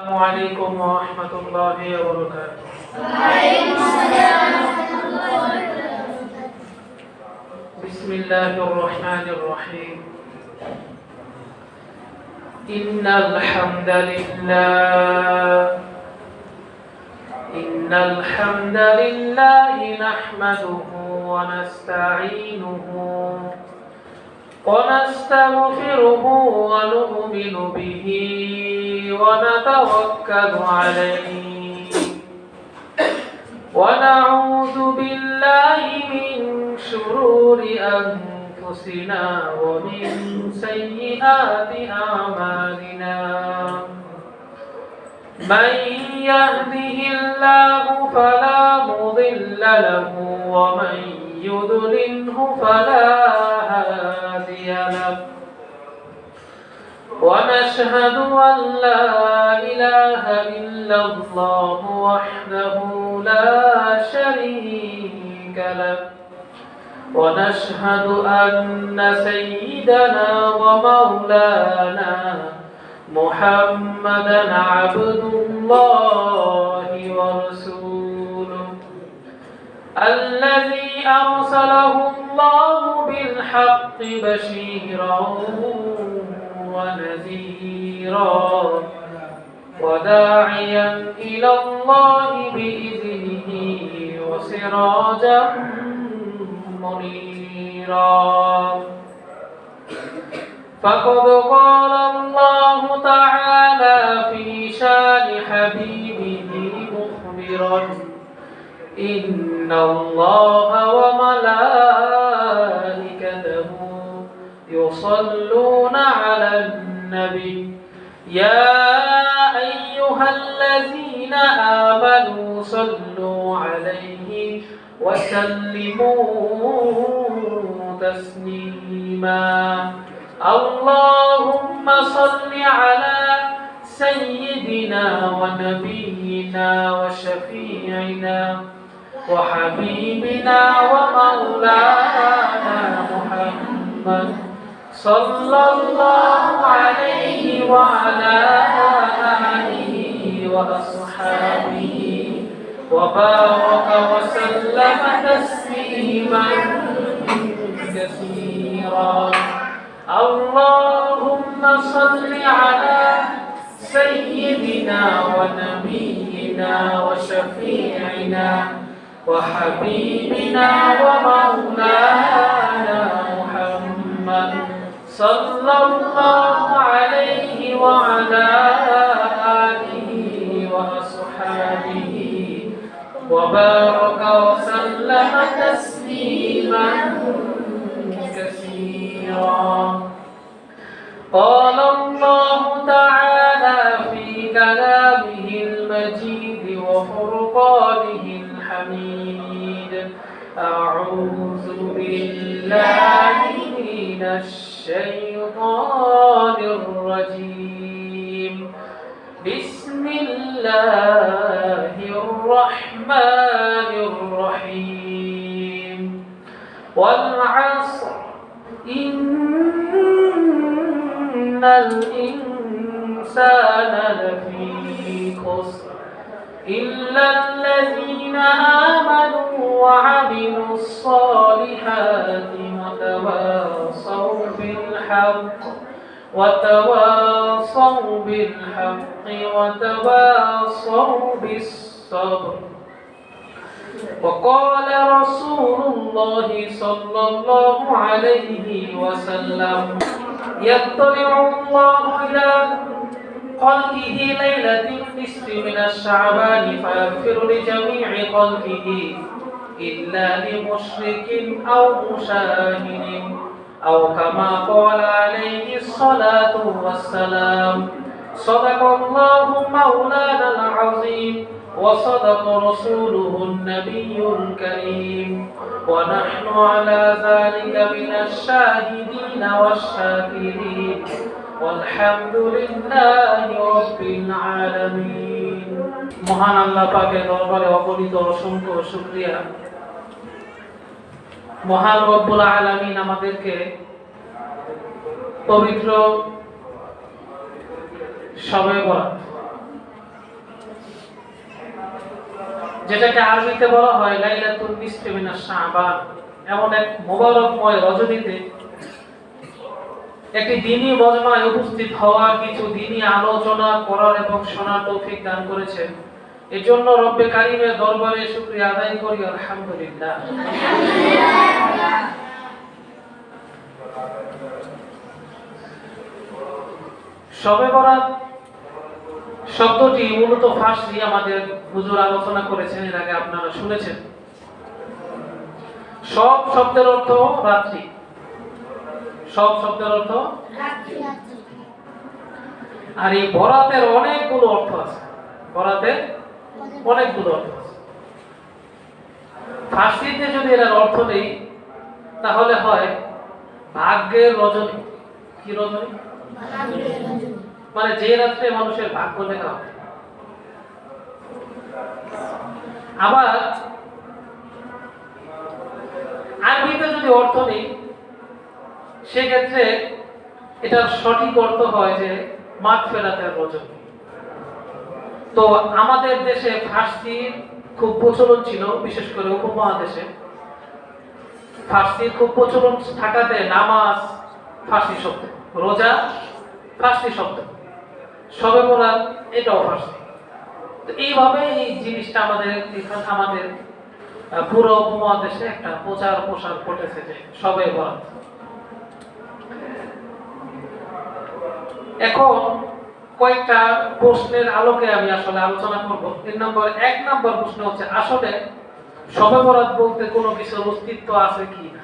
السلام عليكم ورحمة الله وبركاته. وعليكم السلام ورحمة الله وبركاته. بسم الله الرحمن الرحيم. إن الحمد لله نحمده ونستعينه ونستغفره ونؤمن به ونتوكل عليه ونعوذ بالله من شرور أنفسنا ومن سيئات أعمالنا. من يهده الله فلا مضل له ومن يضلله فلا هادي له. ونشهد أن لا إله إلا الله وحده لا شريك له. ونشهد أن سيدنا ومولانا محمدا عبد الله ورسوله الذي أرسله الله بالحق بشيرا ونذيرا وداعيا إلى الله بإذنه وسراجا منيرا. فقد قال الله تعالى في شان حبيبه مخبرا: إن الله وملائكته يصلون على النبي يا أيها الذين آمنوا صلوا عليه وسلموا تسليما. اللهم صل على سيدنا ونبينا وشفيعنا وحبيبنا ومولانا محمد صلى الله عليه وعلى آله وأصحابه وبارك وسلم تسليما كثيرا. اللهم صل على سيدنا ونبينا وشفيعنا وحبيبنا ومولانا محمد صلى الله عليه وعلى آله وأصحابه وبارك وسلم تسليما كثيرا. قال الله تعالى في كلامه المجيد وفرقانه الحميد: أعوذ بالله من الشيطان الرجيم. بسم الله الرحمن الرحيم. والعصر إن الإنسان لفي خسر إلا الذين آمنوا وعملوا الصالحات وتواصوا بالحق وتواصوا بالصبر. وقال رسول الله صلى الله عليه وسلم: يطلع الله إلى خلقه ليلة النصف من الشعبان فيغفر لجميع خلقه إلا لمشرك أو مشاهد، أو كما قال عليه الصلاة والسلام. صدق الله مولانا العظيم وصدق رسوله النبي الكريم، ونحن على ذلك من الشاهدين والشاكرين، والحمد لله رب العالمين. মহান আল্লাহ পাকের দরবারে অগণিত অসংখ্য শুকরিয়া। মহান রব্বুল আলামিন আমাদেরকে পবিত্র শবে বরাত যেটাকে আরবিতে বলা হয় লাইলাতুল নিসফি মিনাশ শাবান, এমন এক মোবারকময় রজনীতে একটি দ্বীনি মজমায় উপস্থিত হওয়া, কিছু দ্বীনি আলোচনা করার এবং শোনার তৌফিক দান করেছেন। এজন্য রব্বে কারীমের দরবারে শুকরিয়া আদায় করি, আলহামদুলিল্লাহ। শবে বরাত শব্দটি মূলত ফার্সি, আমাদের হুজুর আলোচনা করেছেন, এর আগে আপনারা শুনেছেন। সব শব্দের অর্থ রাত্রি, সব শব্দের অর্থ রাত্রি। আর এই বরাতের অনেকগুলো অর্থ আছে, বরাতের অনেকগুলো অর্থ আছে। ফার্সিতে যদি এর অর্থ নেই তাহলে হয় ভাগ্যের রজনী। কি রজনী? মানে যে রাত্রে মানুষের ভাগ্য লেখা হয়। আবার আরবিতে যদি অর্থ নেই সেক্ষেত্রে এটার সঠিক অর্থ হয় যে মাগফিরাতের রজনী। তো আমাদের দেশে ফার্সির খুব প্রচলন ছিল, বিশেষ করে উপমহাদেশে ফার্সির খুব প্রচলন থাকাতে নামাজ ফার্সি শব্দ, রোজা ফার্সি শব্দ, শবে বরাত এটাও ফার্সি। তো এইভাবে এই জিনিসটা আমাদের পুরো উপমহাদেশে একটা প্রচার প্রসার ঘটেছে যে শবে বরাত। এখন কয়েকটা প্রশ্নের আলোকে আমি আসলে আলোচনা করব। এক নম্বর প্রশ্ন হচ্ছে, আসলে শবে বরাত বলতে কোনো কিছুর অস্তিত্ব আছে কি না?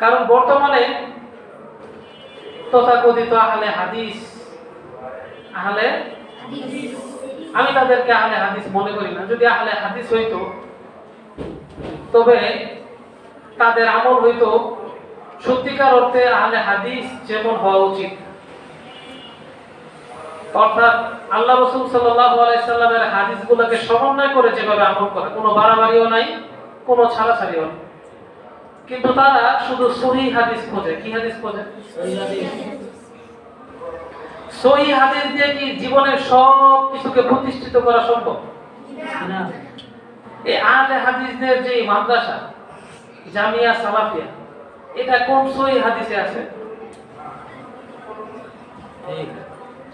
কারণ বর্তমানে তথাকথিত আহলে হাদিস, আমি তাদেরকে আহলে হাদিস মনে করি না। যদি আহলে হাদিস হইতো তবে তাদের আমল হইতো সত্যিকার অর্থে আহলে হাদিস যেমন হওয়া উচিত, অর্থাৎ আল্লাহ রাসূল সাল্লাল্লাহু আলাইহি সাল্লামের হাদিসগুলোকে সমন্বয় করে যেভাবে আমল করে, কোনো বাড়াবাড়িও নাই, কোনো ছাড়াছাড়িও নাই। কিন্তু তারা শুধু সহিহ হাদিস খোঁজে। কি হাদিস খোঁজে? সহিহ হাদিস দিয়ে কি জীবনের সব কিছুকে প্রতিষ্ঠিত করা সম্ভব? না। এই আহলে হাদিসদের যে মাদ্রাসা জামিয়া সালাফিয়া, এটা কোন সহিহ হাদিসে আছে?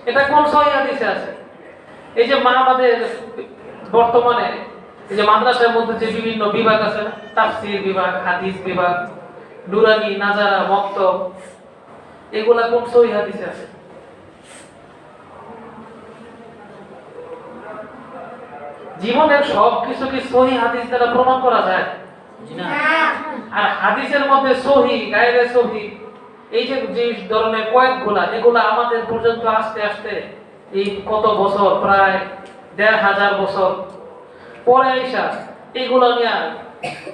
এটা কোন সহিহ হাদিসে আছে? এই যে আমাদের বর্তমানে এই যে মাদ্রাসার মধ্যে যে বিভিন্ন বিভাগ আছে না, তাফসীর বিভাগ, হাদিস বিভাগ, নুরানি, নাজারা, মক্তব, এগুলা কোন সহিহ হাদিসে আছে? জীবনের সবকিছু কি সহিহ হাদিস দ্বারা প্রমাণ করা যায়? না। আর হাদিসের মধ্যে সহিহ, গায়রে সহিহ, এই যে ধরনের কয়েকগুলা, এগুলা আমাদের পর্যন্ত আস্তে আস্তে এই কত বছর, প্রায় ১৫০০ বছর পরে এসা এগুলা নিয়ে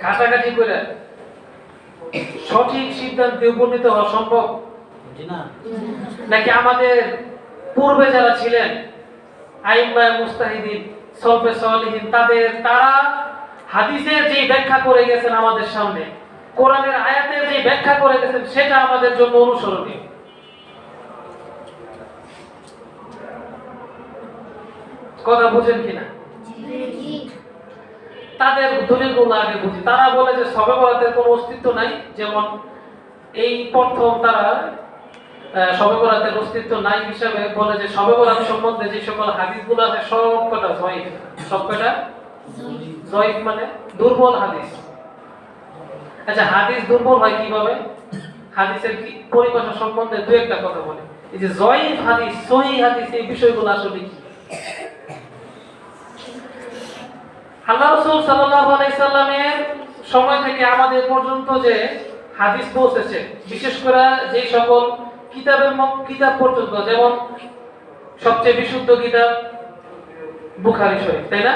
ঘাটাঘাটি করে সঠিক সিদ্ধান্তে উপনীত হওয়া সম্ভব? নাকি আমাদের পূর্বে যারা ছিলেন আইম্মায়ে মুজতাহিদিন, সলফে সালিহিন, তারা হাদিসের যে ব্যাখ্যা করে গেছেন আমাদের সামনে, কোরআনের আয়াতের যে ব্যাখ্যা করে গেছেন, সেটা আমাদের জন্য অনুসরণীয়। কথা বুঝেন কিনা? তাদের দলিলগুলো আগে বুঝি। তারা বলে যে শবে বরাতের কোনো অস্তিত্ব নাই, যেমন এই প্রথম তারা শবে বরাতের অস্তিত্ব নাই হিসাবে বলে যে শবে বরাত সম্বন্ধে যে সকল হাদিসগুলো আছে সবকটা জয়ীফ। সবকটা জয়ীফ মানে দুর্বল হাদিস। আচ্ছা, হাদিস দুর্বল হয় কিভাবে? হাদিসের কি পরিভাষা সম্বন্ধে দুই একটা কথা বলে। এই যে জয়ীফ হাদিস, সহিহ হাদিস, এই বিষয়গুলো আসলে কি? আল্লাহ রাসূল সাল্লাল্লাহু আলাইহি সাল্লামের সময় থেকে আমাদের পর্যন্ত যে হাদিস পৌঁছেছে, বিশেষ করে যে সকল কিতাব পর্যন্ত, যেমন সবচেয়ে বিশুদ্ধ কিতাব বুখারী শরীফ, তাই না?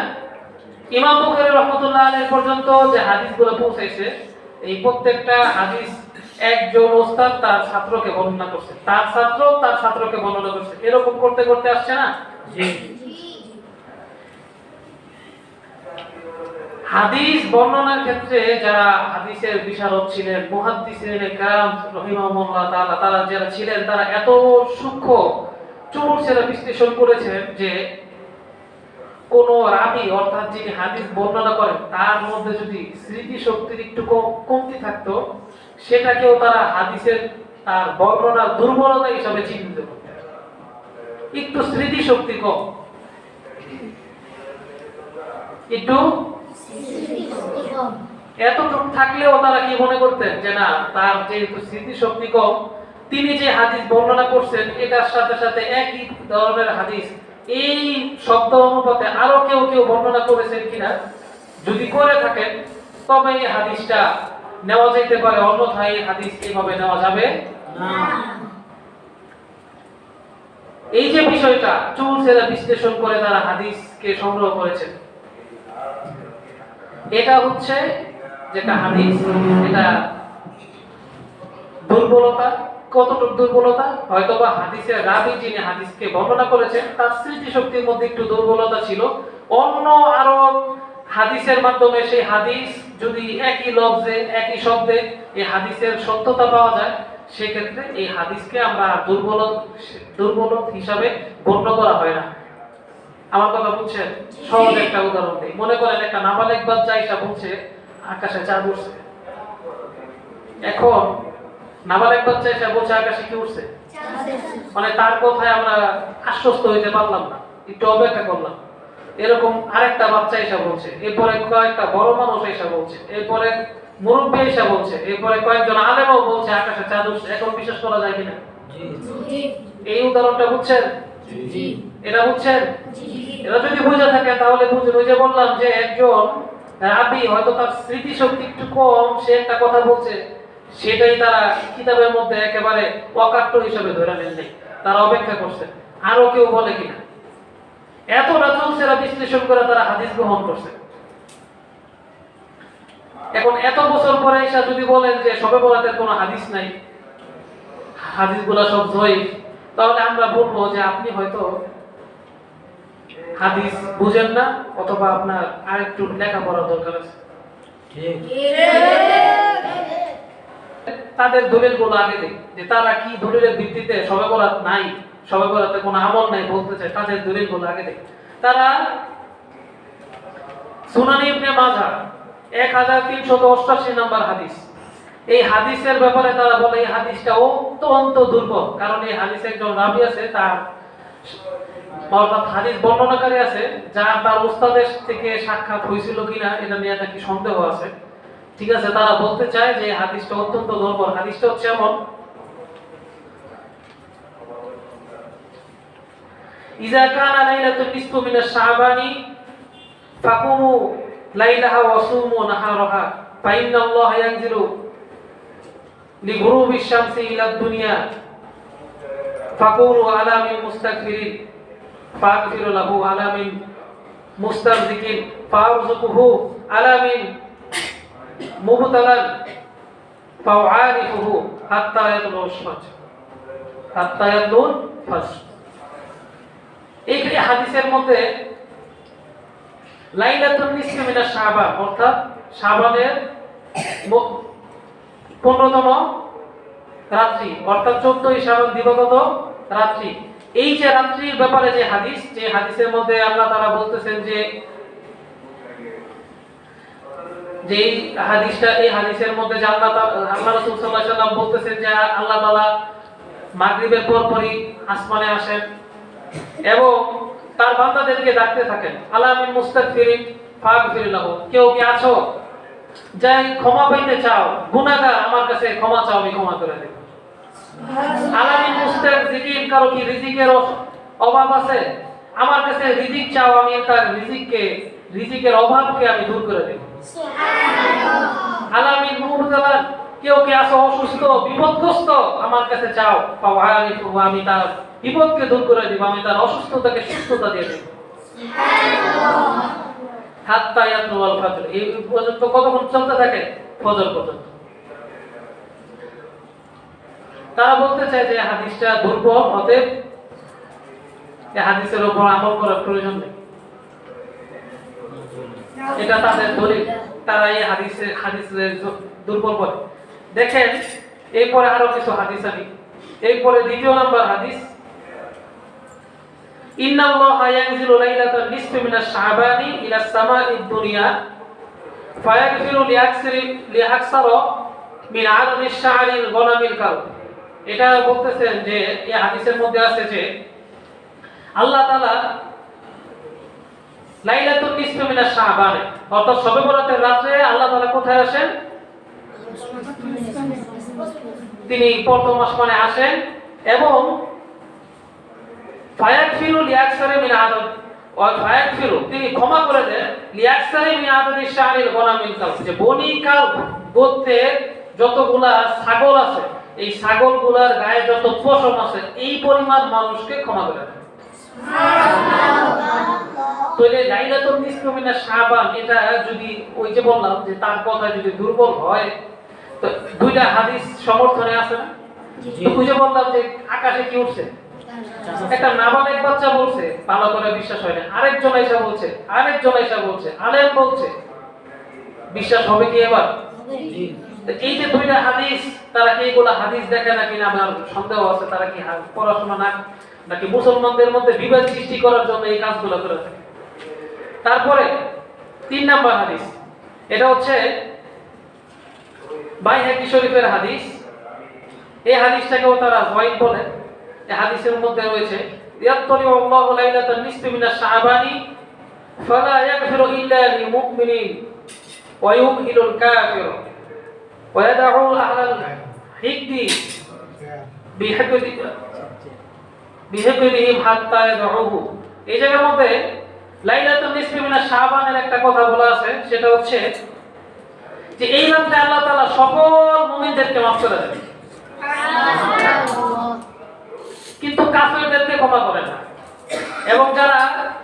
ইমাম বুখারী রাহমাতুল্লাহ আলাইহি পর্যন্ত যে হাদিসগুলো পৌঁছাইছে, এই প্রত্যেকটা হাদিস একজন ওস্তাদ তার ছাত্রকে বর্ণনা করছে, তার ছাত্র তার ছাত্রকে বর্ণনা করছে, এরকম করতে করতে আসছে না? জি। হাদিস বর্ণনার ক্ষেত্রে যারা হাদিসের বিশারদ ছিলেন, মুহাদ্দিসিন কিরাম রাহিমাহুল্লাহ তাআলা, তারা যারা ছিলেন, তারা এত সূক্ষ্ম চুলচেরা বিশ্লেষণ করেছেন যে কোন রাবী অর্থাৎ যিনি হাদিস বর্ণনা করেন তার মধ্যে যদি স্মৃতি শক্তির একটু কমতি থাকতো, সেটাকেও তারা হাদিসের তার বর্ণনার দুর্বলতা হিসাবে চিহ্নিত করত। একটু স্মৃতি শক্তি কম, একটু এতটুকু থাকলেও তারা কি মনে করতেন যে না, তার যেহেতু স্মৃতি শক্তি কম, তিনি যে হাদিস বর্ণনা করছেন এটার সাথে সাথে একই ধরনের হাদিস এই শব্দ অনুপাতে আরো কেউ কেউ বর্ণনা করেছেন কিনা, যদি করে থাকেন তবে এই হাদিসটা নেওয়া যেতে পারে, অন্যথায় এই হাদিস এভাবে নেওয়া যাবে না। এই যে বিষয়টা চুলচেরা বিশ্লেষণ করে তারা হাদিসকে সংগ্রহ করেছেন, এটা হচ্ছে যেটা হাদিস, এটা দুর্বলতা। কতটুকু দুর্বলতা? হয়তোবা হাদিসের রাবী যিনি হাদিসকে বর্ণনা করেছেন তার স্মৃতি শক্তির মধ্যে একটু দুর্বলতা ছিল। অন্য আরো হাদিসের মাধ্যমে সেই হাদিস যদি একই লফজে একই শব্দে এই হাদিসের সত্যতা পাওয়া যায়, সেক্ষেত্রে এই হাদিসকে আমরা দুর্বল হিসাবে গণ্য করা হয় না। আমার কথা বুঝছেন? সহজ একটা উদাহরণ দিই। মনে করেন একটা নাবালেগ বাচ্চা এসে বলছে আকাশে চাঁদ উঠছে। এখন নাবালেগ বাচ্চা এসে বলছে আকাশে কি উঠছে, মানে তার কথায় আমরা আশ্বস্ত হইতে পারলাম না, একটু অপেক্ষা করলাম। এরকম আরেকটা বাচ্চা এসে বলছে, এরপরে কয়েকটা বড় মানুষ এসে বলছে, এরপরে মুরব্বী এসে বলছে, এরপরে কয়েকজন আলেমও বলছে আকাশে চাঁদ উঠছে। এখন বিশ্বাস করা যায় কিনা? এই উদাহরণটা বুঝছেন? এটা বুঝছেন? এটা যদি বুঝে থাকে তাহলে বুঝুন, ওই যে বললাম যে একজন রাবী হয়তো তার স্মৃতি শক্তি একটু কম, সে একটা কথা বলছে, সেটাই তারা কিতাবের মধ্যে একেবারে অকাট্য হিসেবে ধরে নেন নাই, তারা অপেক্ষা করছে আরো কেউ বলে কিনা। এতটা চলছেরা বিশ্লেষণ করে তারা হাদিস গ্রহণ করছে। এখন এত বছর পরে এসে যদি বলেন যে শবে বরাতের কোনো হাদিস নাই, হাদিসগুলো সব জয়ীফ, তাহলে আমরা বলবো যে আপনি হয়তো হাদিস বুঝেন না, অথবা আপনার আরেকটু লেখাপড়া দরকার আছে। তাদের দলিলগুলো আগে দেখ যে তারা কি দলিলের ভিত্তিতে শবে বরাত নাই, শবে বরাতে কোনো আমল নাই বলতে চায়, তাদের দলিলগুলো আগে দেখ। তারা সুনান ইবনে মাজাহ 1388 নম্বর হাদিস, এই হাদিসের ব্যাপারে তারা বলে এই হাদিসটা অত্যন্ত দুর্বল, কারণ এই হাদিসে একজন রাবী আছে, তার অর্থাৎ হাদিস বর্ণনাকারী আছে, যার তার উস্তাদের থেকে সাক্ষাৎ হয়েছিল কিনা এটা নিয়ে নাকি সন্দেহ আছে। ঠিক আছে, তারা বলতে চায় যে হাদিসটা অত্যন্ত দুর্বল। হাদিসটা হচ্ছে এমন: ইজা কানা লাইলাতুন নিসফু মিনাশ শাবানি ফাকুমু লাইলাহা ওয়া সুমু নাহারাহা ফাইন্নাল্লাহা ইয়ানজিলু লিগুরুবিশ শামসি ইলাদ দুনিয়া ফাকুলু আলা মিন মুস্তাগফিরিন ফাগফিরু লাহু আলা মিন মুস্তারজিকিন ফারযুকুহু আলা মিন মুবতালান ফাউআরিফুহু হাত্তা ইয়াতলুল ফাজর, হাত্তা ইয়াতলুল ফাজর। এই হাদিসের মধ্যে লাইলাতুন নিসফি মিনাশ শাবান অর্থাৎ শাবানের 15তম রাত্রি অর্থাৎ 14ই শাবান দিবাগত রাত্রি, এই যে রাত্রির ব্যাপারে যে হাদিস, যে হাদিসের মধ্যে আল্লাহ তাআলা বলতেছেন যে এই হাদিসটা, এই হাদিসের মধ্যে যে আল্লাহ রাসূল সাল্লাল্লাহু আলাইহি ওয়াসাল্লাম বলতেছেন যে আল্লাহ তাআলা মাগরিবের পরপরই আসমানে আসেন এবং তার বান্দাদেরকে ডাকতে থাকেন, আলা মিন মুস্তাগফিরিন ফাগফির লাহু, কেউ কি আছো যাই ক্ষমা পাইতে চাও, গুনাহগার আমার কাছে ক্ষমা চাও, আমি ক্ষমা করে দেব। আলা মিন মুস্তারজিকিন, কারো কি রিজিকের অভাব আছে, আমার কাছে রিজিক চাও, আমি তার রিজিকের অভাবকে আমি দূর করে দেব। সুবহানাল্লাহ। আলা মিন মুবতালান, কেউ কি আছো অসুস্থ বিপদগ্রস্ত, আমার কাছে চাও, ফাওয়ারিফু, আমি তার বিপদকে দূর করে দেব, আমি তার অসুস্থতাকে সুস্থতা দিয়ে দেব। সুবহানাল্লাহ। হাত্তা ইয়াতলুল ফাজর, এই পর্যন্ত কতক্ষণ চলতে থাকে? ফজর পর্যন্ত। তারা বলতে চায় যে হাদিসটা দুর্বল, অতএব এই হাদিসের উপর আমল করার প্রয়োজন নেই, এটা তাদের দলিল। তারা এই হাদিসের দুর্বল বলে। দেখেন এরপরে আরো কিছু হাদিস আনি। এরপরে দ্বিতীয় নাম্বার হাদিস, ইন্নাল্লাহা ইয়ানজিলু লাইলাতান নিসফি মিনাশ শাবানি ইলা সামাঈদ দুনিয়া ফায়াগফিরু লিআকসারা মিন আদাদিশ শা'রিল গনামিল কালব। এটা বলতেছেন যে এই হাদিসের মধ্যে আছে যে আল্লাহ তাআলা লাইলাতুন নিসফি মিনাশ শাবান অর্থাৎ শবে বরাতের রাতে আল্লাহ তাআলা কোথায় আসেন? তিনি প্রথম আসমানে আসেন এবং ফায়াগফিরু লিআকসারি মিন আদাদ ওয়া ফায়াগফিরু তিনি ক্ষমা করে দেন লিআকসারি মিন আদাদিশ শা'রিল গনামিল কালব, যে বনি কালব গোত্রের যতগুলা ছাগল আছে এই ছাগলগুলার গায়ে যত পশম আছে এই পরিমাণ মানুষকে ক্ষমা করে দেন। তো এই লাইলাতুন নিসফি মিনাশ শাবান এটা যদি ওই যে বললাম যে তার কথা যদি দুর্বল হয় তো দুইটা হাদিস সমর্থনে আছে না? তো ওই যে বললাম যে আকাশে কি উঠছে, একটা নাবালেগ বাচ্চা বলছে, ভালো করে বিশ্বাস হয় না, আরেকজন এসে বলছে, আরেকজন এসে বলছে, আলেম বলছে, বিশ্বাস হবে কি এবার? এই যে দুইটা হাদিস, তারা কি এগুলা হাদিস দেখে নাকি না আমার সন্দেহ আছে, তারা কি পড়াশোনা না নাকি মুসলমানদের মধ্যে বিভেদ সৃষ্টি করার জন্য এই কাজগুলো করে থাকে। তারপরে 3 নাম্বার হাদিস, এটা হচ্ছে বাইহাকি শরীফের হাদিস। এই হাদিসটাকেও তারা যায়িফ বলে। এই হাদিসের মধ্যে রয়েছে ইয়াত্তালিউ আল্লাহু লাইলাতান নিসফি মিনাশ শাবানি ফালা ইয়াগফিরু ইল্লা লিল মুমিনিন ওয়া ইউমহিলুল কাফির ওয়া ইয়াদউ আহলাল হিকদি বিহিকদিহিম হাত্তা ইয়াদউহু। এই জায়গার মধ্যে লাইলাতুন নিসফি মিনাশ শাবানের একটা কথা বলা আছে, সেটা হচ্ছে যে এই রাতে আল্লাহ তাআলা সকল মুমিনদেরকে মাফ করে দেন, কিন্তু কাফেরদেরকে ক্ষমা করেন না। এবং যারা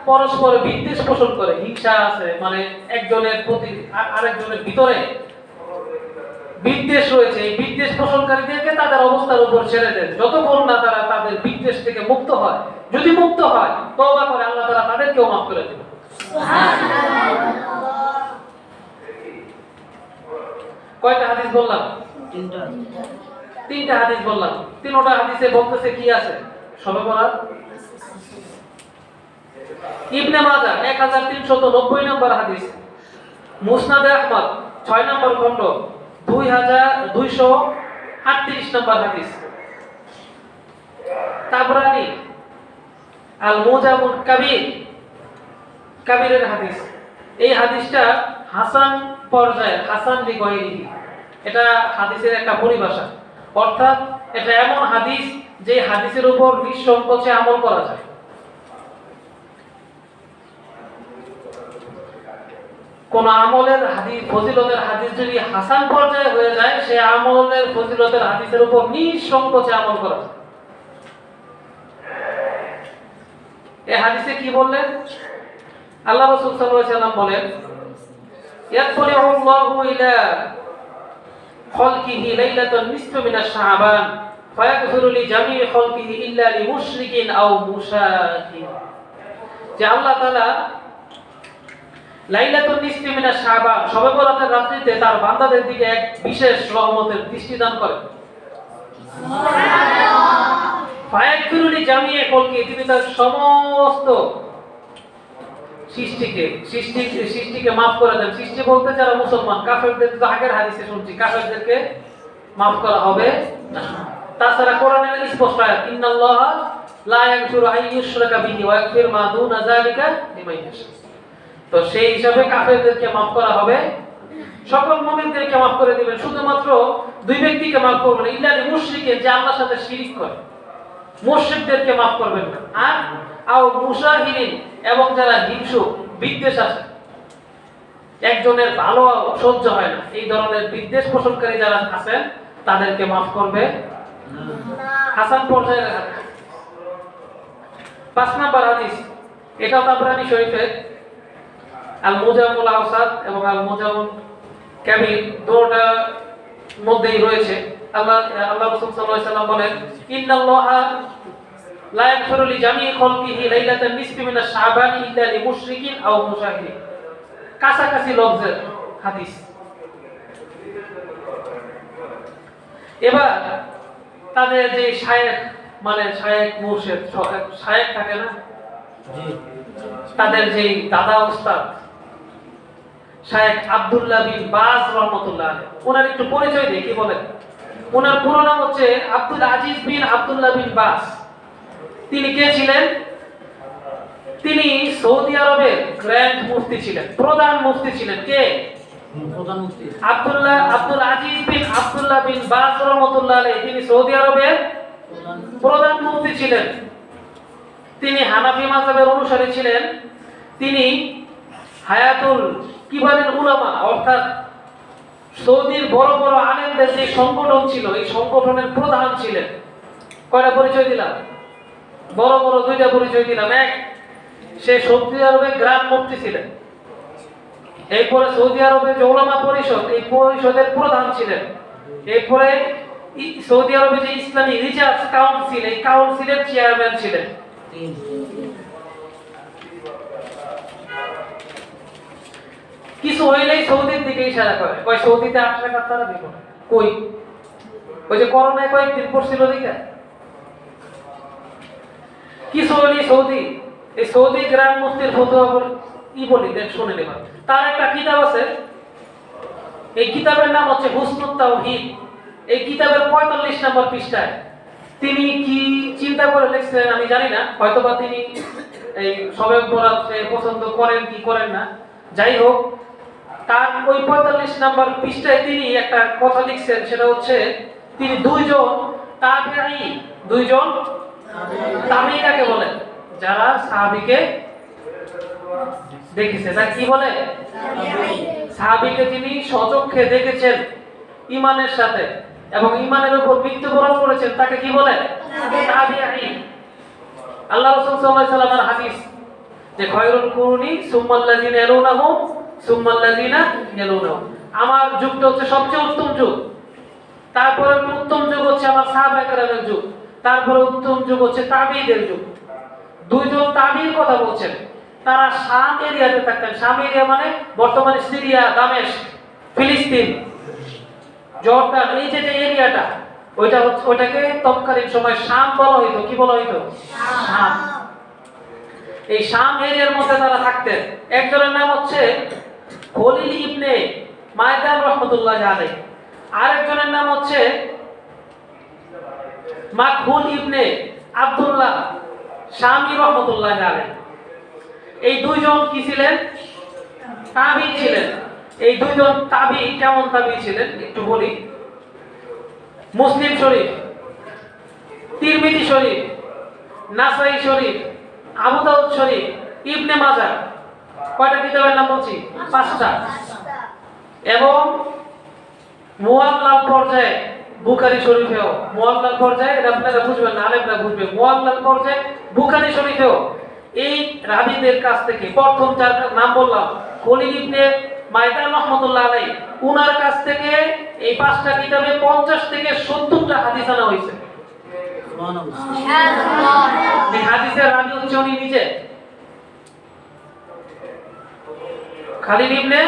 পরস্পর বিদ্বেষ পোষণ করে, হিংসা আছে, মানে একজনের প্রতি আরেকজনের ভিতরে বিদ্বেষ রয়েছে, এই বিদ্বেষ পোষণকারীদেরকে তাদের অবস্থার উপর ছেড়ে দেন যতক্ষণ না তারা তাদের বিদ্বেষ থেকে মুক্ত হয়। যদি মুক্ত হয় তওবা করে আল্লাহ তাআলা তাদেরকেও মাফ করে দেন। কয়টা হাদিস বললাম? তিনটা হাদিস বললাম। তিনটা হাদিসে বলতেছে কি আছে? শবে বরাত। ইবনে মাজাহ 1390 নম্বর হাদিস, মুসনাদে আহমদ 6 নম্বর খণ্ড 2238 নম্বর হাদিস, তাবরানী আল মুজামুল কাবীরের হাদিস। এই হাদিসটা হাসান পর্যায়ের, হাসান লিগাইরিহি, এটা হাদিসের একটা পরিভাষা, অর্থাৎ এটা এমন হাদিস যে হাদিসের উপর নিঃসংকোচে আমল করা যায়। কোন আমলের হাদিস, ফজিলতের হাদিস যদি হাসান পর্যায়ে হয়ে যায়, সে আমলের ফজিলতের হাদিসের উপর নিঃসংকোচে আমল করা যায়। এই হাদিসে কি বললেন? আল্লাহ রাসূল সাল্লাল্লাহু আলাইহি ওয়াসাল্লাম বলেন ইয়াতলিউ আল্লাহু ইলা খালকিহি লাইলাতান নিসফি মিনাশ শাবান ফায়াগফিরু লিজামিই খালকিহি ইল্লা লিমুশরিকিন আও মুশাহিন। যে আল্লাহ তাআলা লাইলাতুন নিসফি মিনাশ শাবান, শবে বরাতের রাত্রিতে তার বান্দাদের দিকে এক বিশেষ রহমতের দৃষ্টি দান করেন। ফায়াগফিরু লিজামিই খালকি, তিনি তার সমস্ত সৃষ্টিকে মাফ করে দেন। সৃষ্টি বলতে যারা মুসলমান, কাফেরদের তো আগের হাদিসে শুনছি কাফেরদেরকে মাফ করা হবে না। তাছাড়া কোরআনের স্পষ্ট আয়াত ইন্নাল্লাহা লা ইয়াগফিরু আন ইউশরাকা বিহি ওয়া ইয়াগফিরু মা দুনা যালিকা লিমান ইয়াশা। তো সেই হিসাবে কাফেরদেরকে মাফ করা হবে, সকল মুমিনদেরকে মাফ করে দিবেন। শুধুমাত্র দুই ব্যক্তিকে মাফ করবেন, ইল্লা লিল মুশরিকিন, যে আল্লাহর সাথে শিরক করে, মুশরিকদেরকে মাফ করবেন না। আর আও মুশাহিরিন, এবং যারা হিংসুক, বিদ্বেষ আছে, একজনের ভালো সহ্য হয় না, এই ধরনের বিদ্বেষ পোষণকারী যারা আছেন তাদেরকে মাফ করবে না। হাসান পর্যায়ের হাদিস। 5 নাম্বার হাদিস, এটা তাবরানী শরীফের আল মুজামুল আওসাত এবং আল মুজামুল কাবীর দুটোর মধ্যেই রয়েছে। আল্লাহ রাসূল সাল্লাল্লাহু আলাইহি ওয়াসাল্লাম বলেন ইন্নাল্লাহা লা ইয়াগফিরু লিজামিই খালকিহি লাইলাতান নিসফি মিনাশ শাবানি ইল্লা লিমুশরিকিন আও মুশাহিদিন। কাছাকাছি লফজের হাদিস। এবার তাদের যে শায়েখ, মানে শায়েখ মুর্শিদ, শায়েখ থাকে না, তাদের যেই দাদা উস্তাদ শায়েখ আব্দুল্লাহ বিন বাজ রহমতুল্লাহ আলাইহি, ওনার একটু পরিচয় দিই, কি বলেন? ওনার পুরো নাম হচ্ছে আব্দুল আজিজ বিন আব্দুল্লাহ বিন বাজ। তিনি কে ছিলেন? তিনি সৌদি আরবের গ্র্যান্ড মুফতি ছিলেন, প্রধান মুফতি ছিলেন। কে? প্রধান মুফতি আব্দুল আজিজ বিন আব্দুল্লাহ বিন বাজ রহমতুল্লাহ আলাইহি, তিনি সৌদি আরবের প্রধান মুফতি ছিলেন। তিনি হানাফি মাযহাবের অনুসারী ছিলেন। তিনি হায়াতুল কিবারিল উলামা, অর্থাৎ সৌদির বড় বড় আলেমদের যে সংগঠন ছিল, এই সংগঠনের প্রধান ছিলেন। কয়টা পরিচয় দিলাম? বড় বড় দুইটা পরিচয় দিলাম। এক, সে সৌদি আরবে গ্রান্ড মুফতি ছিলেন। এরপরে সৌদি আরবের যে উলামা পরিষদ, এই পরিষদের প্রধান ছিলেন। এরপরে সৌদি আরবে যে ইসলামী রিসার্চ কাউন্সিল, এই কাউন্সিলের চেয়ারম্যান ছিলেন। কিছু হইলেই সৌদির দিকে ইশারা করে, কই সৌদিতে 8 টাকা তারা দিব না। কই ওই যে করোনায় কয়েকদিন পড়ছিল দিকে, কিছু হইলেই সৌদি, এই সৌদি গ্রান্ড মুফতির ফতোয়া কি বলি দেখ শুনে নেবা। তার একটা কিতাব আছে, এই কিতাবের নাম হচ্ছে হুসনুত তাওহীদ। এই কিতাবের 45 নম্বর পৃষ্ঠায় তিনি কি চিন্তা করে লিখছেন আমি জানি না, হয়তোবা তিনি এই শবে বরাতে পছন্দ করেন কি করেন না, যাই হোক, তার ওই 45 নম্বর পৃষ্ঠায় তিনি একটা কথা লিখছেন, সেটা হচ্ছে তিনি দুইজন তাবেঈ কাকে বলেন? যারা সাহাবীকে দেখেছে, তা কি বলে? সাহাবীকে যিনি স্বচক্ষে দেখেছেন ঈমানের সাথে এবং ঈমানের উপর মৃত্যুবরণ করেছেন, তাকে কি বলে? তাবেঈ। আল্লাহ রাসূল সাল্লাল্লাহু আলাইহি ওয়াসাল্লামের হাদিস যে খায়রুল কুরুনি সুম্মাল্লাযিনা ইয়ালুনাহুম সুম্মাল্লাযিনা ইয়ালুনাহুম, আমার যুগটা হচ্ছে সবচেয়ে উত্তম যুগ, তারপরে উত্তম যুগ হচ্ছে আমার সাহাবায়ে কেরামের যুগ, তারপরে উত্তম যুগ হচ্ছে তাবেঈদের যুগ। দুইজন তাবেঈর কথা বলছেন, তারা শাম এরিয়াতে থাকতেন। শাম এরিয়া মানে বর্তমানে সিরিয়া, দামেস্ক, ফিলিস্তিন, জর্ডান, এই যে এরিয়াটা, ওইটাকে তৎকালীন সময় শাম বলা হইতো। কি বলা হইতো? শাম। এই শাম এরিয়ার মধ্যে তারা থাকতেন। একজনের নাম হচ্ছে খলিল ইবনে মায়দান রাহমাতুল্লাহ আলাইহি, আরেকজনের নাম হচ্ছে মাকহুল ইবনে আব্দুল্লাহ শামী রাহমাতুল্লাহ আলাইহি। এই দুইজন কি ছিলেন? তাবেঈ ছিলেন। এই দুইজন তাবেঈ কেমন তাবেঈ ছিলেন একটু বলি। মুসলিম শরীফ, তিরমিজি শরীফ, নাসাই শরীফ, আবু দাউদ শরীফ, ইবনে মাজাহ, কয়টা কিতাবের নাম বলছি? 5টা। এবং মুআল্লাল পর্যায়ে বুখারী শরীফেও, মুআল্লাল পর্যায়ে, এটা আপনারা বুঝবেন না, আলেমরা বুঝবে, মুআল্লাল পর্যায়ে বুখারী শরীফেও এই রাবীদের কাছ থেকে, প্রথম যার নাম বললাম খলিল ইবনে মায়দান রাহমাতুল্লাহ আলাইহি, উনার কাছ থেকে এই 5টা কিতাবে 50 থেকে 70টা হাদিস আনা হয়েছে। সুবহানাল্লাহ। এই হাদিসের রাবী হচ্ছে উনি নিজে, খলিল ইবনে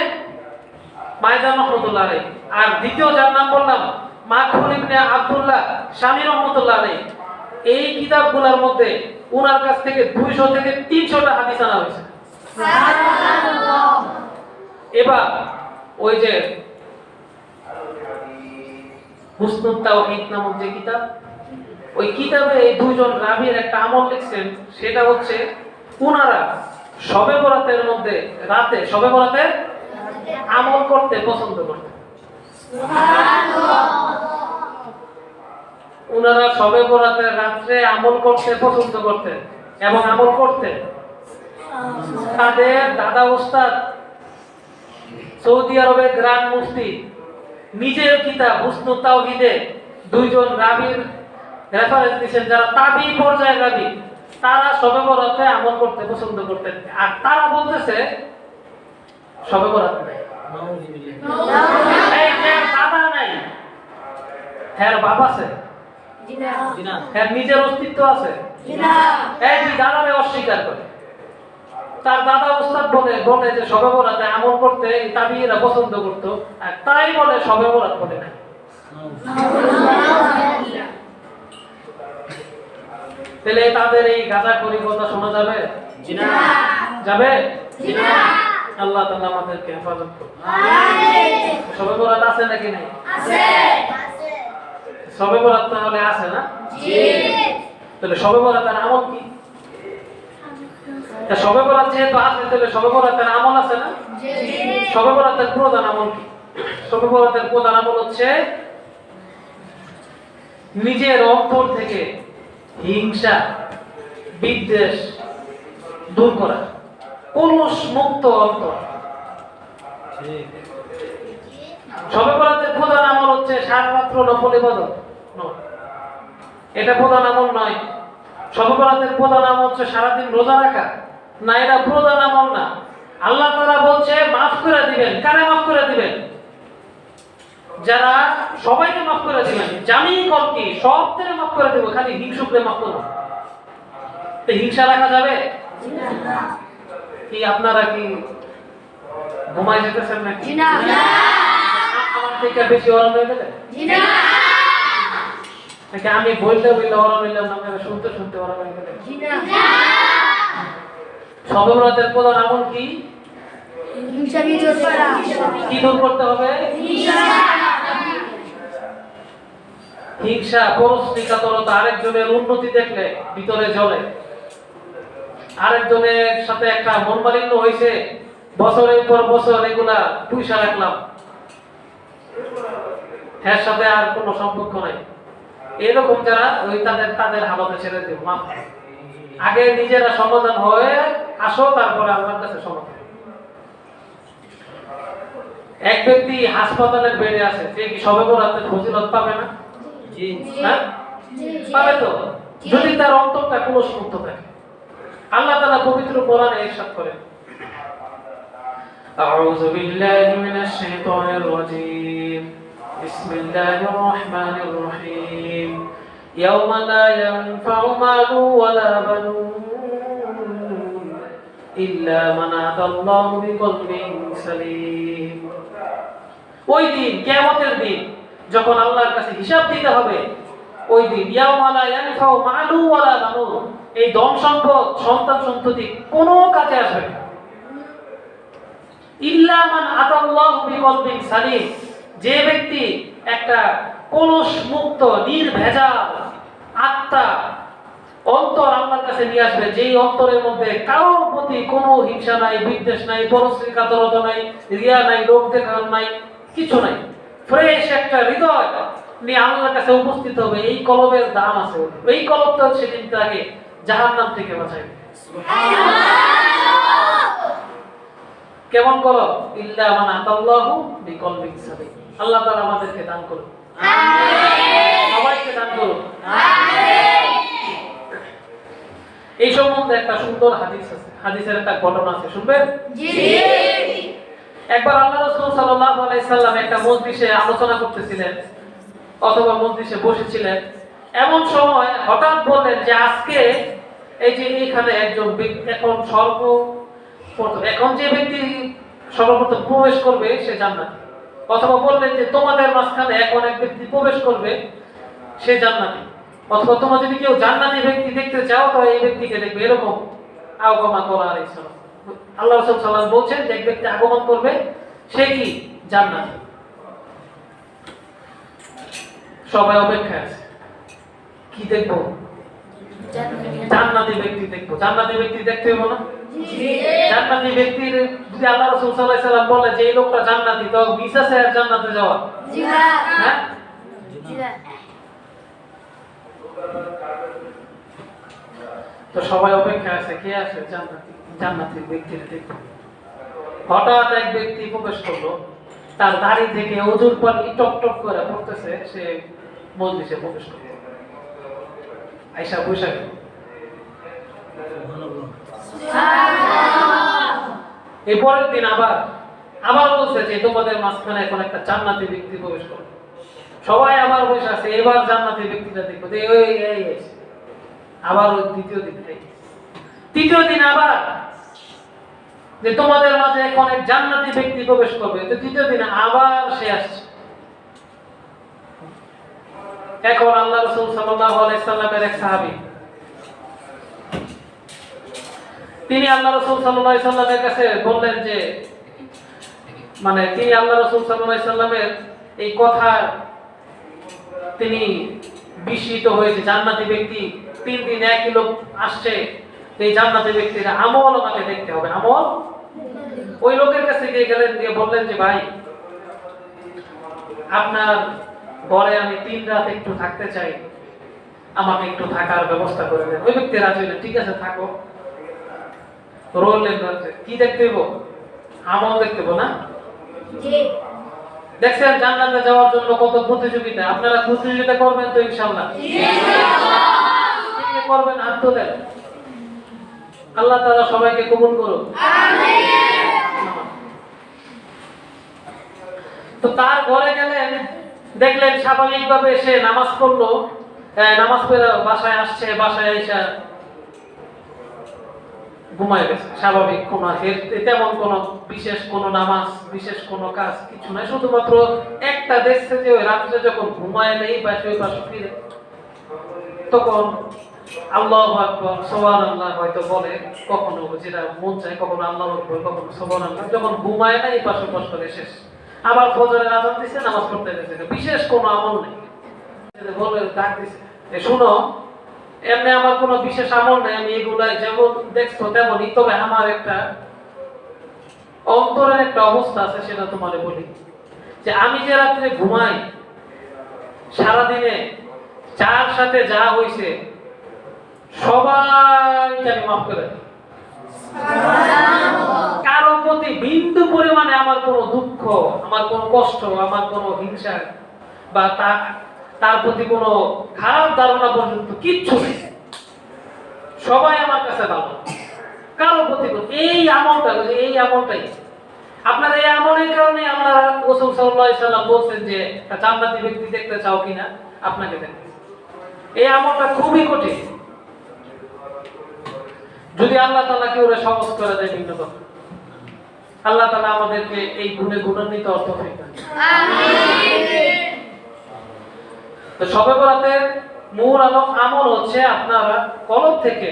মায়দান রাহমাতুল্লাহ আলাইহি। আর দ্বিতীয় যার নাম বললাম মাকহুল ইবনে আব্দুল্লাহ শামী রাহমাতুল্লাহ আলাইহি, এই কিতাবগুলোর মধ্যে উনার কাছ থেকে 200 থেকে 300টা হাদিস আনা হয়েছে। সুবহানাল্লাহ। এবার ওই যে হুসনুত তাওহীদ নামক যে কিতাব, ওই কিতাবে এই দুইজন রাবীর একটা আমল লিখছেন, সেটা হচ্ছে উনারা শবে বরাতের মধ্যে রাতে, শবে বরাতের আমল করতে পছন্দ করতেন। সুবহানাল্লাহ। উনারা শবে বরাতের রাতে আমল করতে পছন্দ করতেন এবং আমল করতেন। তাদের দাদা উস্তাদ সৌদি আরবের গ্রান্ড মুফতি নিজের কিতাব হুসনুত তাওহীদে দুইজন রাবীর রেফারেন্স দিয়েছেন, যারা তাবেঈ পর্যায়ের রাবী, তারা শবে বরাতে আমল করতে পছন্দ করতেন। আর তারা বলতেছে শবে বরাত নাই, এই যে বাবা নাই, হ্যাঁ বাবা আছে, হ্যাঁ নিজের অস্তিত্ব আছে, এই যে দাদারে অস্বীকার করে। তার দাদা উস্তাদ বলে যে শবে বরাতে আমল করতে তাবেঈরা পছন্দ করত, আর তাই বলে শবে বরাত বলে না। তাহলে তাদের এই গাঁজাখড়ি কথা শোনা যাবে? জি না। যাবে? জি না। আল্লাহ তাআলা আমাদেরকে হেফাজত করুন। আমিন। সবে বরাত আছে নাকি নাই? আছে। সবে বরাত তাহলে আছে না? জি। তাহলে সবে বরাতের আমল কি? তা সবে বরাত যেহেতু আছে তাহলে সবে বরাতের আমল আছে না? জি। সবে বরাতের প্রধান আমল কি? সবে বরাতের প্রধান আমল হচ্ছে নিজের অন্তর থেকে হিংসা বিদ্বেষ দূর করা, কলুষ মুক্ত অন্তর। ঠিক। সবে বরাতের প্রধান আমল হচ্ছে সারা রাত্র নফল ইবাদত নয়, এটা প্রধান আমল নয়। সবে বরাতের প্রধান আমল হচ্ছে সারাদিন রোজা রাখা না, এটা প্রধান আমল না। আল্লাহ তাআলা বলছে মাফ করে দিবেন। কারে মাফ করে দিবেন? যারা সবাইকে মাফ করে দিবেন, জানি কলকি সবদের মাফ করে দেব, খালি হিংসুকদের মাফ করব। তো হিংসা রাখা যাবে কি? আপনারা কি ঘুমাই যেতেছেন নাকি? জি না। আমার থেকে বেশি ওরা হয়ে গেলে জি না। নাকি আমি বলতে বললে ওরা হইলাম, আপনারা শুনতে শুনতে ওরা হয়ে গেলে? জি না। সবে বরাতের প্রধান আমল কি? হিংসা বিরোধ করা। কি দূর করতে হবে? হিংসা পরস্পরিকাতরতা, আরেকজনের উন্নতি দেখলে ভিতরে জ্বলে, আরেকজনের সাথে একটা মন মালিন্য হয়েছে, বছরের পর বছর এগুলা পয়সা রাখলাম, এর সাথে আর কোনো সম্পর্ক নাই, এরকম যারা ওই তাদের হালতে ছেড়ে দেব। মাফ, আগে নিজেরা সমাধান হয়ে আসো, তারপরে আল্লাহর কাছে সমাধান। এক ব্যক্তি হাসপাতালের বেডে আছে, সে কি সবে বরাতের ফজিলত পাবে না? জি। হ্যাঁ, পাবে তো, যদি তার অন্তরটা কলুষ মুক্ত থাকে। আল্লাহ তাআলা পবিত্র কোরআনে ইরশাদ করেন, আউযু বিল্লাহি মিনাশ শাইতানির রাজীম, বিসমিল্লাহির রাহমানির রহিম, ইয়াওমা লা ইয়ানফা'ু মালু ওয়ালা বানুন ইল্লা মান আতাল্লাহু বিকলবিন সালিম। ওই দিন, কিয়ামতের দিন, যখন আল্লাহর কাছে হিসাব দিতে হবে, ওই দিন ইয়াওমা লা ইয়ানফা'ু মালু ওয়ালা বানুন, এই ধন সম্পদ সন্তান সন্ততি কোনো কাজে আসবে না। ইল্লা মান আতাল্লাহু বিকলবিন সালিম, যে ব্যক্তি একটা কলুষ মুক্ত নির্ভেজাল আত্মা অন্তর আল্লাহর কাছে নিয়ে আসবে, যেই অন্তরের মধ্যে কারোর প্রতি কোনো হিংসা নাই, বিদ্বেষ নাই, পরশ্রীকাতরতা নাই, রিয়া নাই, লোক দেখানো নাই, কিছু নাই, ফ্রেশ একটা হৃদয় নিয়ে আল্লাহর কাছে উপস্থিত হবে। এই কলবের দাম আছে, এই কলবটা সেদিন তাকে জাহান্নাম থেকে বাঁচাবে। কেমন কলব? ইল্লা মান আতাল্লাহু বিকলবিন সালিম। আল্লাহ তাআলা আমাদেরকে দান করুন, আমিন, সবাইকে দান করুন, আমিন। এই সম্বন্ধে একটা সুন্দর হাদিস আছে, হাদিসের একটা ঘটনা আছে, শুনবেন? জি। একবার আল্লাহ রাসূল সাল্লাল্লাহু আলাইহি সাল্লাম একটা মজলিসে আলোচনা করতেছিলেন অথবা মজলিসে বসেছিলেন, এমন সময় হঠাৎ বললেন যে আজকে এই যে এখানে একজন এখন যে ব্যক্তি সর্বপ্রথম প্রবেশ করবে সে জান্নাতি, অথবা বললেন যে তোমাদের মাঝখানে এখন এক ব্যক্তি প্রবেশ করবে সে জান্নাতি, অথবা তোমরা যদি কেউ জান্নাতি ব্যক্তি দেখতে চাও তো এই ব্যক্তিকে দেখবে, এরকম আগমন করা হয়েছে। আল্লাহ রাসূল সাল্লাল্লাহু আলাইহি ওয়াসাল্লাম বলছেন যে এক ব্যক্তি আগমন করবে, সে কি? জান্নাতি। সবাই অপেক্ষায় আছে, কি দেখবো? জান্নাতি ব্যক্তি দেখবো। জান্নাতি ব্যক্তি দেখতে হবে না? জি। জান্নাতি ব্যক্তির যদি আল্লাহ রাসূল সাল্লাল্লাহু আলাইহি ওয়াসাল্লাম বলে যে এই লোকটা জান্নাতি, তো ভিসা আছে জান্নাতে যাওয়া? জি না। হ্যাঁ, জি না। তো সবাই অপেক্ষায় আছে, কে আসে? জান্নাতি, জান্নাতি ব্যক্তির দেখবো। হঠাৎ এক ব্যক্তি প্রবেশ করলো, তার দাড়ি থেকে ওজুর পানি টপ টপ করে পড়তেছে, সে মজলিসে প্রবেশ করলো, আয়েশা বসে গেল। এই পরের দিন আবার বলছে যে তোমাদের মাঝখানে এখন একটা জান্নাতি ব্যক্তি প্রবেশ করবে। সবাই আবার বসে আছে, এবার জান্নাতি ব্যক্তিটা দেখবো। আবার ওই তৃতীয় দিন আবার যে তোমাদের মাঝে এখন এক জান্নাতি ব্যক্তি প্রবেশ করবে। তো তৃতীয় দিন আবার সে আসছে। এখন আল্লাহ রাসূল সাল্লাল্লাহু আলাইহি সাল্লামের এক সাহাবী তিনি আল্লাহ রাসূল সাল্লাল্লাহু আলাইহি সাল্লামের কাছে বললেন যে তিনি আল্লাহ রাসূল সাল্লাল্লাহু আলাইহি সাল্লামের এই কথা তিনি বিস্মিত হয়েছে। জান্নাতি ব্যক্তি 3 দিন একই লোক আসছে, এই জান্নাতি ব্যক্তির আমল আমাকে দেখতে হবে। আমল ওই লোকের কাছে গিয়ে বললেন যে ভাই, আপনার ঘরে আমি 3 রাত একটু থাকতে চাই, আমাকে একটু থাকার ব্যবস্থা করে দেন। ওই ব্যক্তি রাজি হলেন, ঠিক আছে থাকো। রোলেন কি দেখতে হইব? আমল দেখতে হইব না? দেখছেন জান্নাতে যাওয়ার জন্য কত প্রতিযোগিতা। আপনারা প্রতিযোগিতা করবেন তো ইনশাআল্লাহ? ইনশাআল্লাহ করবেন, হাত তোলেন। আল্লাহ তাআলা সবাইকে কবুল করুন, আমিন। তো তার ঘরে গেলেন, দেখলেন স্বাভাবিকভাবে সে নামাজ পড়লো, নামাজ পড়ে বাসায় আসছে, বাসায় এসে ঘুমায় গেছে। স্বাভাবিক তেমন কোনো বিশেষ কোনো নামাজ, বিশেষ কোনো কাজ কিছু নাই, শুধুমাত্র একটা দেখছে যে ওই রাত্রে যখন ঘুমায় নেই পাশে ওই পাশে ফিরে, তখন আল্লাহু আকবার সুবহানাল্লাহ হয়তো বলে, কখনো যেটা মন চায়, কখনো আল্লাহু আকবার, কখনো সুবহানাল্লাহ। যখন ঘুমায় না এই পাশে পাশ করে শেষ। আবার ফজরের আযান দিছে, নামাজ পড়তে গেছে, বিশেষ কোনো আমল নেই। বলে ডাক দিছে, শুনো, এমনি আমার কোনো বিশেষ আমল নেই, আমি এগুলা যেমন দেখছো তেমনই, তবে আমার একটা অন্তরের একটা অবস্থা আছে, সেটা তোমারে বলি। যে আমি যে রাত্রে ঘুমাই, সারাদিনে যার সাথে যা হইছে সবাইকে আমি মাফ করে দিই। কারো প্রতি বিন্দু পরিমাণে আমার কোনো দুঃখ, আমার কোনো কষ্ট, আমার কোনো হিংসা বা তার প্রতি কোনো খারাপ ধারণা পর্যন্ত কিচ্ছু নেই। সবাই আমার কাছে ভালো, কারো প্রতি এই আমলটাই আপনার এই আমলের কারণে আমরা রাসূল সাল্লাল্লাহু আলাইহি সাল্লাম বলছেন যে জান্নাতি ব্যক্তি দেখতে চাও কিনা, আপনাকে দেখতে। এই আমলটা খুবই কঠিন, যদি আল্লাহ তাআলা কি ওরে সহজ করে দেয় ভিন্ন কথা। আল্লাহ তাআলা আমাদেরকে এই গুণে গুণান্বিত তৌফিক দান, আমিন। তো শবে বরাতের মূল আমল হচ্ছে আপনারা কলব থেকে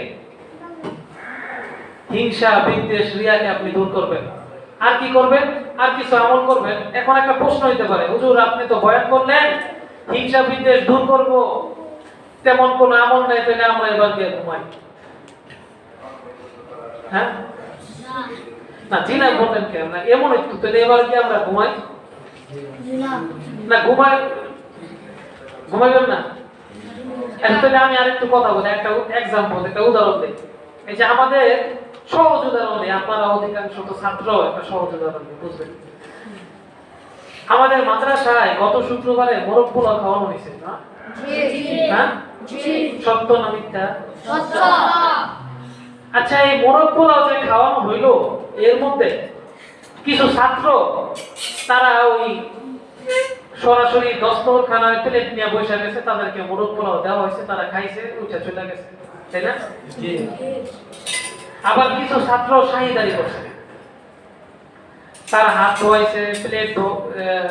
হিংসা, বিদ্বেষ, রিয়াকে আপনি দূর করবেন। আর কি করবেন? আর কিছু আমল করবেন। এখন একটা প্রশ্ন হইতে পারে, হুজুর আপনি তো বয়ান করলেন হিংসা বিদ্বেষ দূর করব, তেমন কোন আমল নাই, তাহলে আমরা এবার গিয়ে ঘুমাই? হ্যাঁ না, জি না বললেন কেন? না এমন একটু, তাহলে এবার কি আমরা ঘুমাই? না ঘুমাইবেন না। তাহলে আমি আরেকটু কথা বলি, একটা এক্সাম্পল, একটা উদাহরণ দিই। এই যে আমাদের সহজ উদাহরণ দিই, আপনারা অধিকাংশ তো ছাত্র, একটা সহজ উদাহরণ দিই, বুঝবেন। আমাদের মাদ্রাসায় গত শুক্রবারে মোরগ পোলাও খাওয়ানো হয়েছে না? হ্যাঁ, সত্য না মিথ্যা? সত্য। আচ্ছা, এই মোরগ পোলাও যে খাওয়ানো হইলো, এর মধ্যে কিছু ছাত্র তারা ওই সরাসরি দস্তরখানায় প্লেট নিয়ে বসে গেছে, তাদেরকে মোরগ পোলাও দেওয়া হয়েছে, তারা খাইছে, উঠে চলে গেছে, তাই না? আবার কিছু ছাত্র শাহিদারি করছে, তারা হাত ধোয়াইছে, প্লেট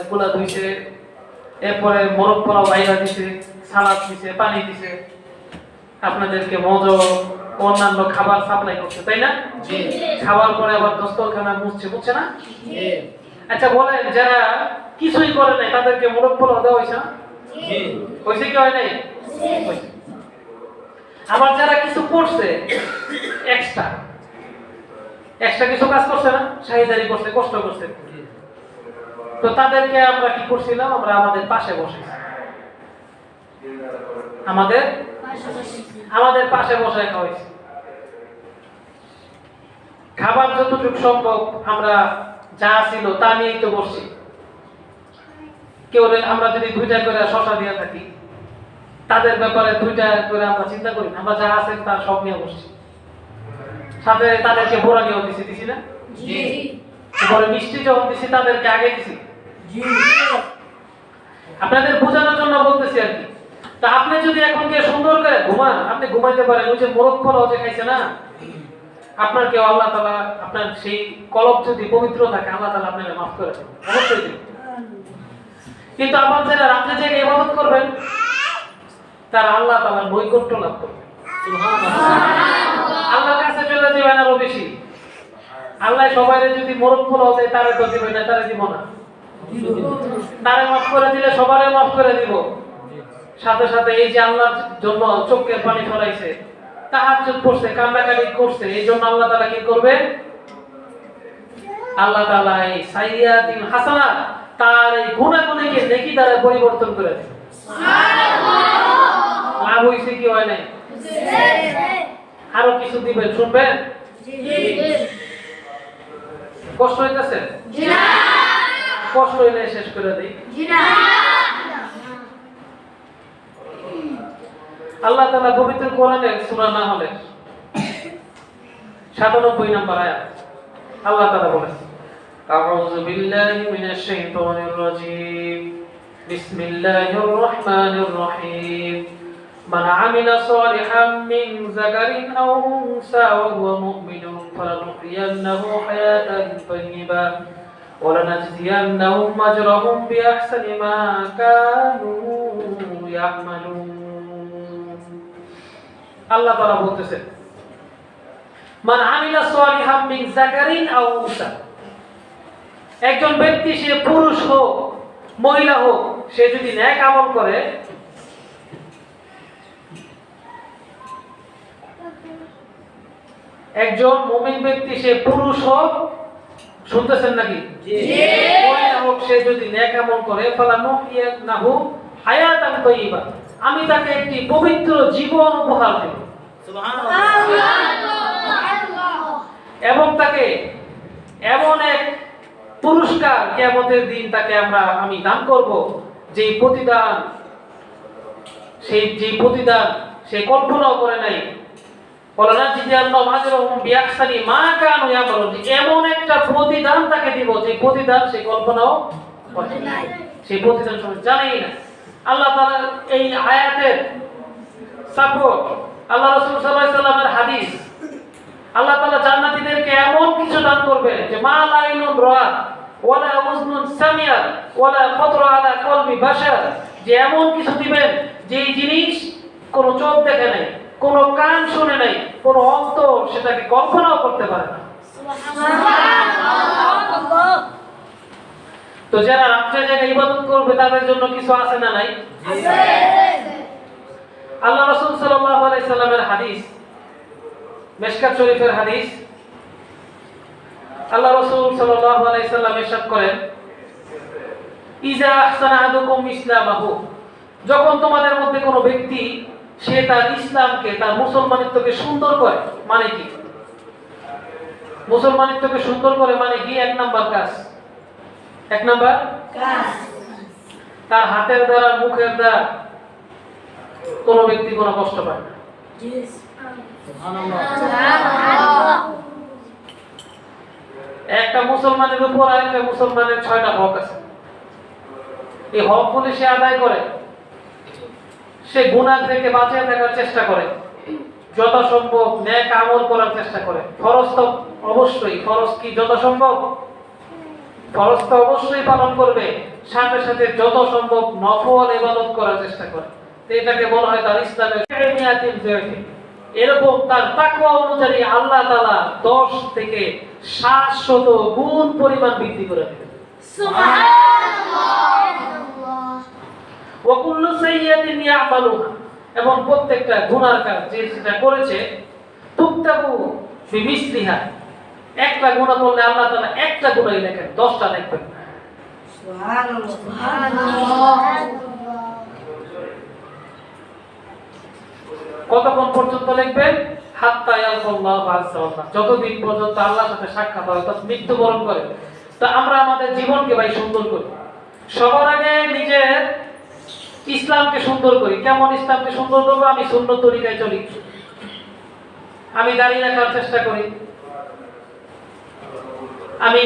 গুলা ধুইছে, এরপরে মোরগ পোলাও বাইরা দিছে, সালাদ দিছে, পানি দিছে, আপনাদেরকে মজো অন্যান্য খাবার সাপ্লাই করছে, তাই না? খাবার পরে আবার দস্তরখানা মুছছে, বুঝছে না? আচ্ছা বলেন, যারা কিছুই করে নাই তাদেরকে মোরগ পোলাও দেওয়া হয়েছে না? হয়েছে কি হয় নাই? আবার যারা কিছু করছে এক্সট্রা কিছু কাজ করছে না, শাহিদারি করছে, কষ্ট করছে, তো তাদেরকে আমরা কি করছিলাম? আমরা আমাদের পাশে বসেছি, আমাদের পাশে বসে খাওয়াইছি। খাবার যতটুকু সম্ভব আমরা যা ছিল তা নিয়েই তো বসছি। কেউ আমরা যদি 2টা করে শশা দিয়ে থাকি, তাদের ব্যাপারে 2টা করে আমরা চিন্তা করি না, আমরা যা আছে তার সব নিয়ে বসছি। সাথে তাদেরকে বোরা নিয়েও দিছি না? পরে মিষ্টি যখন দিছি তাদেরকে আগে দিছি। আপনাদের বোঝানোর জন্য বলতেছি আর কি। তা আপনি যদি এখন কে সুন্দর করে ঘুমান, আপনি ঘুমাইতে পারেন, ওই যে মোরগ পোলাও যে খাইছে না, আপনার কেউ আল্লাহ তাআলা আপনার সেই কলব যদি পবিত্র থাকে, আল্লাহ তাআলা আপনাকে মাফ করে দেবেন, অবশ্যই দেবেন। কিন্তু আবার যারা রাত্রে জেগে ইবাদত করবেন, তারা আল্লাহ তাআলার নৈকট্য লাভ করবে। সুবহানাল্লাহ। আল্লাহর কাছে চলে যাবেন আরো বেশি। আল্লাহ সবাইরে যদি মোরগ পোলাও দেয় তারে তো দিবে না, তারে দিব না। তারে মাফ করে দিলে সবারে মাফ করে দিব। সাথে সাথে এই যে আল্লাহর জন্য চোখের পানি ফলাইছে, তাহাজ্জুদ পড়ছে, কান্নাকাটি করছে, এই জন্য আল্লাহ তাআলা কি করবে? আল্লাহ তাআলা এই সাইয়্যাতিন হাসানাত, তার এই গুনাহগুলিকে নেকি দ্বারা পরিবর্তন করে দেবে। সুবহানাল্লাহ। লাভ হইছে কি হয় নাই? আরো কিছু দিবেন, শুনবেন? কষ্ট হইতেছে? কষ্ট হইলে শেষ করে দিই। আল্লাহ তাআলা পবিত্র কোরআনে সূরা নাহলের 97 নম্বর আয়াত আল্লাহ তাআলা বলেছেন, আউযু বিল্লাহি মিনাশ শাইতানির রাজীম, বিসমিল্লাহির রহমানির রহিম, মান আমিলা সালিহাম মিন যাকারিন আও উনসা ওয়া হুয়া মুমিনুন ফালানুহইয়ান্নাহু হায়াতান তাইয়্যিবা ওয়া লানাজজিয়ান্নাহুম আজরাহুম বিআহসানি মা কানু ইয়ামালুন। আল্লাহ তাআলা বলতেছেন, মান আমিলা সালিহাম মিন যাকারিন আও উনসা, একজন ব্যক্তি সে পুরুষ হোক মহিলা হোক, সে যদি নেক আমল করে, একজন মুমিন ব্যক্তি সে পুরুষ হোক, শুনতেছেন নাকি? জি। মহিলা হোক, সে যদি নেক আমল করে, ফালানুহইয়ান্নাহু হায়াতান তাইয়্যিবা, আমি তাকে একটি পবিত্র জীবন উপহার দেব। এবং তাকে এমন এক পুরস্কার কিয়ামতের দিন তাকে আমি দান করব, যে প্রতিদান সে কল্পনাও করে নাই। এমন একটা প্রতিদান তাকে দিব, যে প্রতিদান সে কল্পনাও করে নাই, সেই প্রতিদান সে জানেই না। আল্লাহ তাআলা এই আয়াতের সাপোর্ট আল্লাহ রাসূল সাল্লাল্লাহু আলাইহি ওয়াসাল্লামের হাদিস, আল্লাহ তাআলা জান্নাতীদেরকে এমন কিছু দান করবে যে মা লা আইনুন রাআত ওয়ালা উযনুন সামিআত ওয়ালা খাতরা আলা কলবি বাশার, যে এমন কিছু দিবেন যে জিনিস কোন চোখ দেখে নাই, কোন কান শুনে নাই, কোন অন্তর সেটাকে কল্পনাও করতে পারে না। সুবহানাল্লাহ। তো যারা রাত্রে জেগে ইবাদত করবে তাদের জন্য কিছু আছে না নাই? আছে। আল্লাহ রাসূল সাল্লাল্লাহু আলাইহি সাল্লামের হাদিস, মিশকাত শরীফের হাদিস, আল্লাহ রাসূল সাল্লাল্লাহু আলাইহি সাল্লাম ইরশাদ করেন, ইজা আহসানা আহাদুকুম ইসলামাহু, যখন তোমাদের মধ্যে কোনো ব্যক্তি সে তার ইসলামকে, তার মুসলমানিত্বকে সুন্দর করে, মানে কি? মুসলমানিত্বকে সুন্দর করে মানে কি? এক নাম্বার কাজ, তার হাতের দ্বারা, মুখের দ্বারা কোন ব্যক্তি কোনো কষ্ট পায় না। একটা মুসলমানের উপর আরেকটা মুসলমানের 6টা হক আছে। এই হকগুলি সে আদায় করে, সে গুনাহ থেকে বাঁচিয়ে থাকার চেষ্টা করে, যথাসম্ভব নেক আমল করার চেষ্টা করে। ফরজ তো অবশ্যই, ফরজ কি যথাসম্ভব? ফরজ তো অবশ্যই পালন করবে, সাথে সাথে যত সম্ভব নফল ইবাদত করার চেষ্টা করে। তো এটাকে বলা হয় তার ইসলামের নিয়াতিল জিয়াতি। এরকম তার তাকওয়া অনুযায়ী আল্লাহ তাআলা 10 থেকে 700 গুণ পরিমাণ বৃদ্ধি করে দেবেন। সুবহানাল্লাহ। ওয়া কুল্লু সাইয়্যাতিন ইয়ামালুহা, এবং প্রত্যেকটা গুনার কাজ যে সেটা করেছে, তুকতাবু বিমিসলিহা, একটা গুনাহ করলে আল্লাহ তাআলা একটা গুনাহই লেখেন, 10টা লিখবেন। সুবহানাল্লাহ। কতক্ষণ পর্যন্ত লিখবেন? হাত্তা ইয়ালকাল্লাহু আযজা ওয়া জাল্লা, যতদিন পর্যন্ত আল্লাহর সাথে সাক্ষাৎ হয়, অর্থাৎ মৃত্যুবরণ করে। তো আমরা আমাদের জীবনকে ভাই সুন্দর করি। সবার আগে নিজের ইসলামকে সুন্দর করি। কেমন ইসলামকে সুন্দর করবো? আমি সুন্নত তরিকায় চলি, আমি দাঁড়িয়ে রাখার চেষ্টা করি, আমি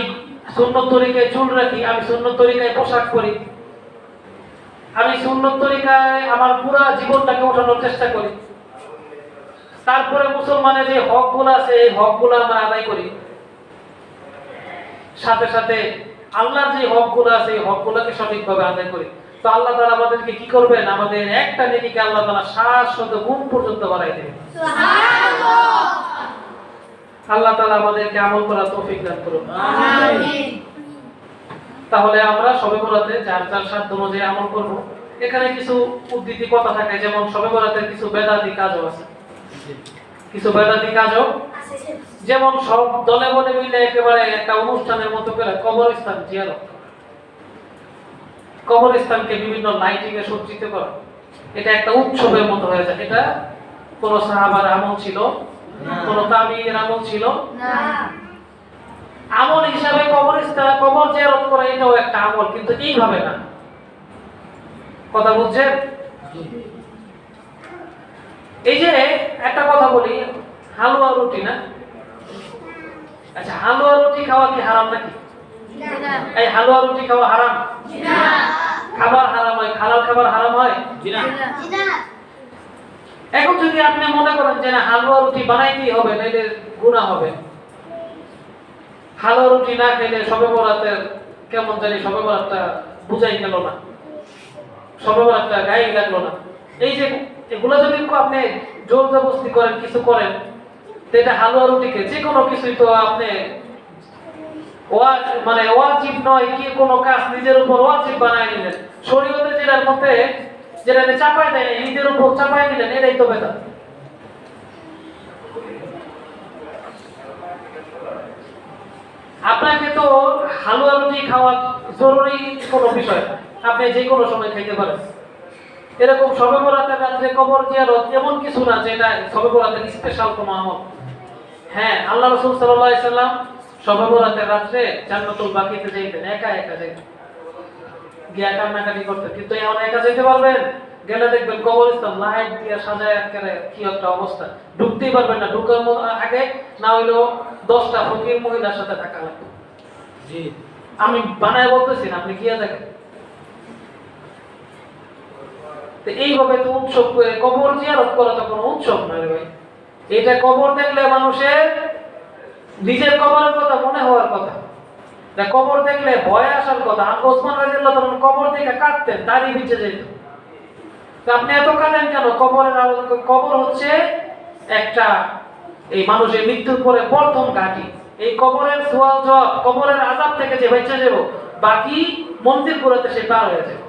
সুন্নত তরিকায় চুল রাখি, আমি সুন্নত তরিকায় পোশাক পরি, আমি সুন্নত তরিকায় আমার পুরো জীবনটাকে ওঠানোর চেষ্টা করি। তারপরে মুসলমানের যে হকগুলো আছে, এই হকগুলো আমরা আদায় করি। সাথে সাথে আল্লাহর যে হকগুলো আছে, এই হকগুলোকে সঠিকভাবে আদায় করি। তো আল্লাহ তাআলা আমাদেরকে কি করবেন? আমাদের একটা নেকিকে আল্লাহ তাআলা 700 গুণ পর্যন্ত বাড়াই দেবেন। সুবহানাল্লাহ। আল্লাহ তাআলা আমাদেরকে আমল করার তৌফিক দান করুন। আমিন। তাহলে আমরা শবে বরাতে যার যার সাধ্য অনুযায়ী আমল করব। এখানে কিছু উদ্ধৃতি কথা থাকে, যেমন শবে বরাতের কিছু বেদাতি কাজও আছে, কিছু বেদাতি কাজও, যেমন সব দলে বলে মিলে একেবারে একটা অনুষ্ঠানের মতো করে কবরস্থান জিয়ারত, কবরস্থানকে বিভিন্ন লাইটিং এ সজ্জিত করা, এটা একটা উৎসবের মতো হয়ে যায়। এটা কোন সাহাবার আমল ছিল, কোন তাবিঈর আমল ছিল না। আমল হিসাবে কবরস্থান কবর জিয়ারত করা এটাও একটা আমল, কিন্তু এইভাবে না। কথা বুঝছেন? এই যে একটা কথা বলি, হালুয়া রুটি না, আচ্ছা হালুয়া রুটি খাওয়া কি হারাম নাকি? না। এই হালুয়া রুটি খাওয়া হারাম? না। খাবার হারাম হয়, হালাল খাবার হারাম হয়? জি না। না। এখন যদি আপনি মনে করেন যে না হালুয়া রুটি বানাইতেই হবে, নাইলে গুনাহ হবে, হালুয়া রুটি না খেলে শবে বরাতের কেমন জানি শবে বরাতটা বুঝাই গেল না, শবে বরাতটা গায়ে লাগলো না, এই যে এগুলো যদি আপনি জোর জবরদস্তি করেন, কিছু করেন, তো এটা হালুয়া রুটিকে যে কোনো কিছুই তো আপনি মানে ওয়াজিব নয় কি কোনো কাজ নিজের উপর ওয়াজিব বানায় নিলেন, শরীয়তে যেটার মধ্যে যেটা চাপায় দেয় নিজের উপর চাপায় নিলেন, এটাই তো বেদাত। আপনাকে তো হালুয়া রুটি খাওয়া জরুরি কোনো বিষয় না, আপনি যে কোনো সময় খেতে পারেন। এরকম শবে বরাতের রাত্রে কবর জিয়ারত এমন কিছু না যে এটা শবে বরাতের স্পেশাল কোনো আমল। হ্যাঁ, আল্লাহ রাসূল সাল্লাল্লাহু আলাইহি সাল্লাম শবে বরাতের রাত্রে জান্নাতুল বাকিতে যাইতেন, একা একা যাইতেন, গিয়া কান্নাকাটি করতেন। কিন্তু এখন একা যেতে পারবেন? গেলে দেখবেন কবরস্থান লাইট দিয়ে সাজায় একেবারে কি একটা অবস্থা, ঢুকতেই পারবেন না, ঢুকার আগে না হইলেও 10টা ফকির মহিলার সাথে থাকা লাগবে। জি। আমি বানায় বলতেছি না, আপনি গিয়া দেখেন। তো এইভাবে তো উৎসব করে কবর জিয়ারত করা তো কোনো উৎসব নয় রে ভাই। এটা কবর দেখলে মানুষের নিজের কবরের কথা মনে হওয়ার কথা, কবর দেখলে ভয় আসার কথা। ওসমান রাদিয়াল্লাহু তাআলা কবর দেখে কাঁদতেন, দাড়ি ভিজে যেত। তো আপনি এত কাঁদেন কেন? কবর হচ্ছে একটা এই মানুষের মৃত্যুর পরে প্রথম ঘাঁটি। এই কবরের সওয়াল জবাব, কবরের আযাব থেকে যে বেঁচে যাব, বাকি মন্দির গুলোতে সে পার হয়ে যাবে।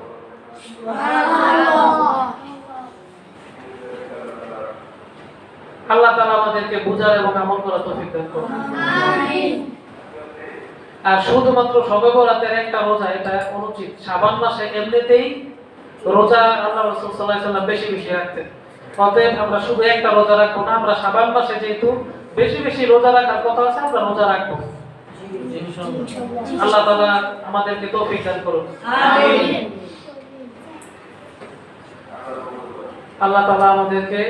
আল্লাহ তাআলা আমাদেরকে বুঝার এবং আমল করার তৌফিক দান করুন। আমিন। আর শুধুমাত্র শবে বরাতের একটা রোজা এটা অনুচিত। শাবান মাসে এমনিতেই রোজা আল্লাহ রাসূল সাল্লাল্লাহু আলাইহি ওয়াসাল্লাম বেশি বেশি রাখতেন। অতএব আমরা শুধু একটা রোজা রাখবো না, আমরা শাবান মাসে যেহেতু বেশি বেশি রোজা রাখার কথা আছে, আমরা রোজা রাখবো। আল্লাহ তাআলা আমাদেরকে তৌফিক দান করুন। আমিন। আল্লাহ তাআলা আমাদেরকে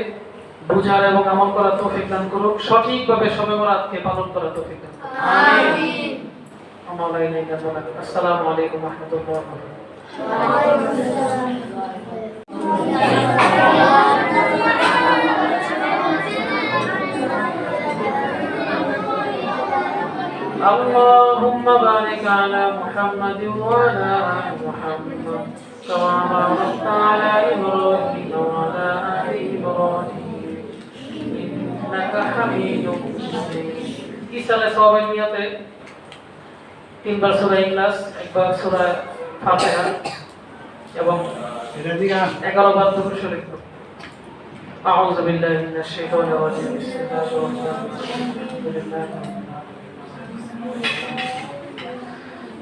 বুঝার এবং আমল করার তৌফিক দান করুন, সঠিকভাবে শবে বরাতকে পালন করার তৌফিক দান করুন। আমিন। আসসালামু আলাইকুম ওয়া রাহমাতুল্লাহি ওয়া বারাকাতুহু। اللهم بارك على محمد وعلى آل محمد كما باركت على إبراهيم وعلى آل إبراهيم إنك حميد مجيد। ইসালে সওয়াবের নিয়তে 3 বার সূরা ইখলাস, 1 বার সূরা ফাতিহা এবং 11 বার দুরূদ শরীফ। আউযু বিল্লাহি মিনাশ শাইতানির রাজীম। বিসমিল্লাহির রহমানির রহিম। আলহামদুলিল্লাহি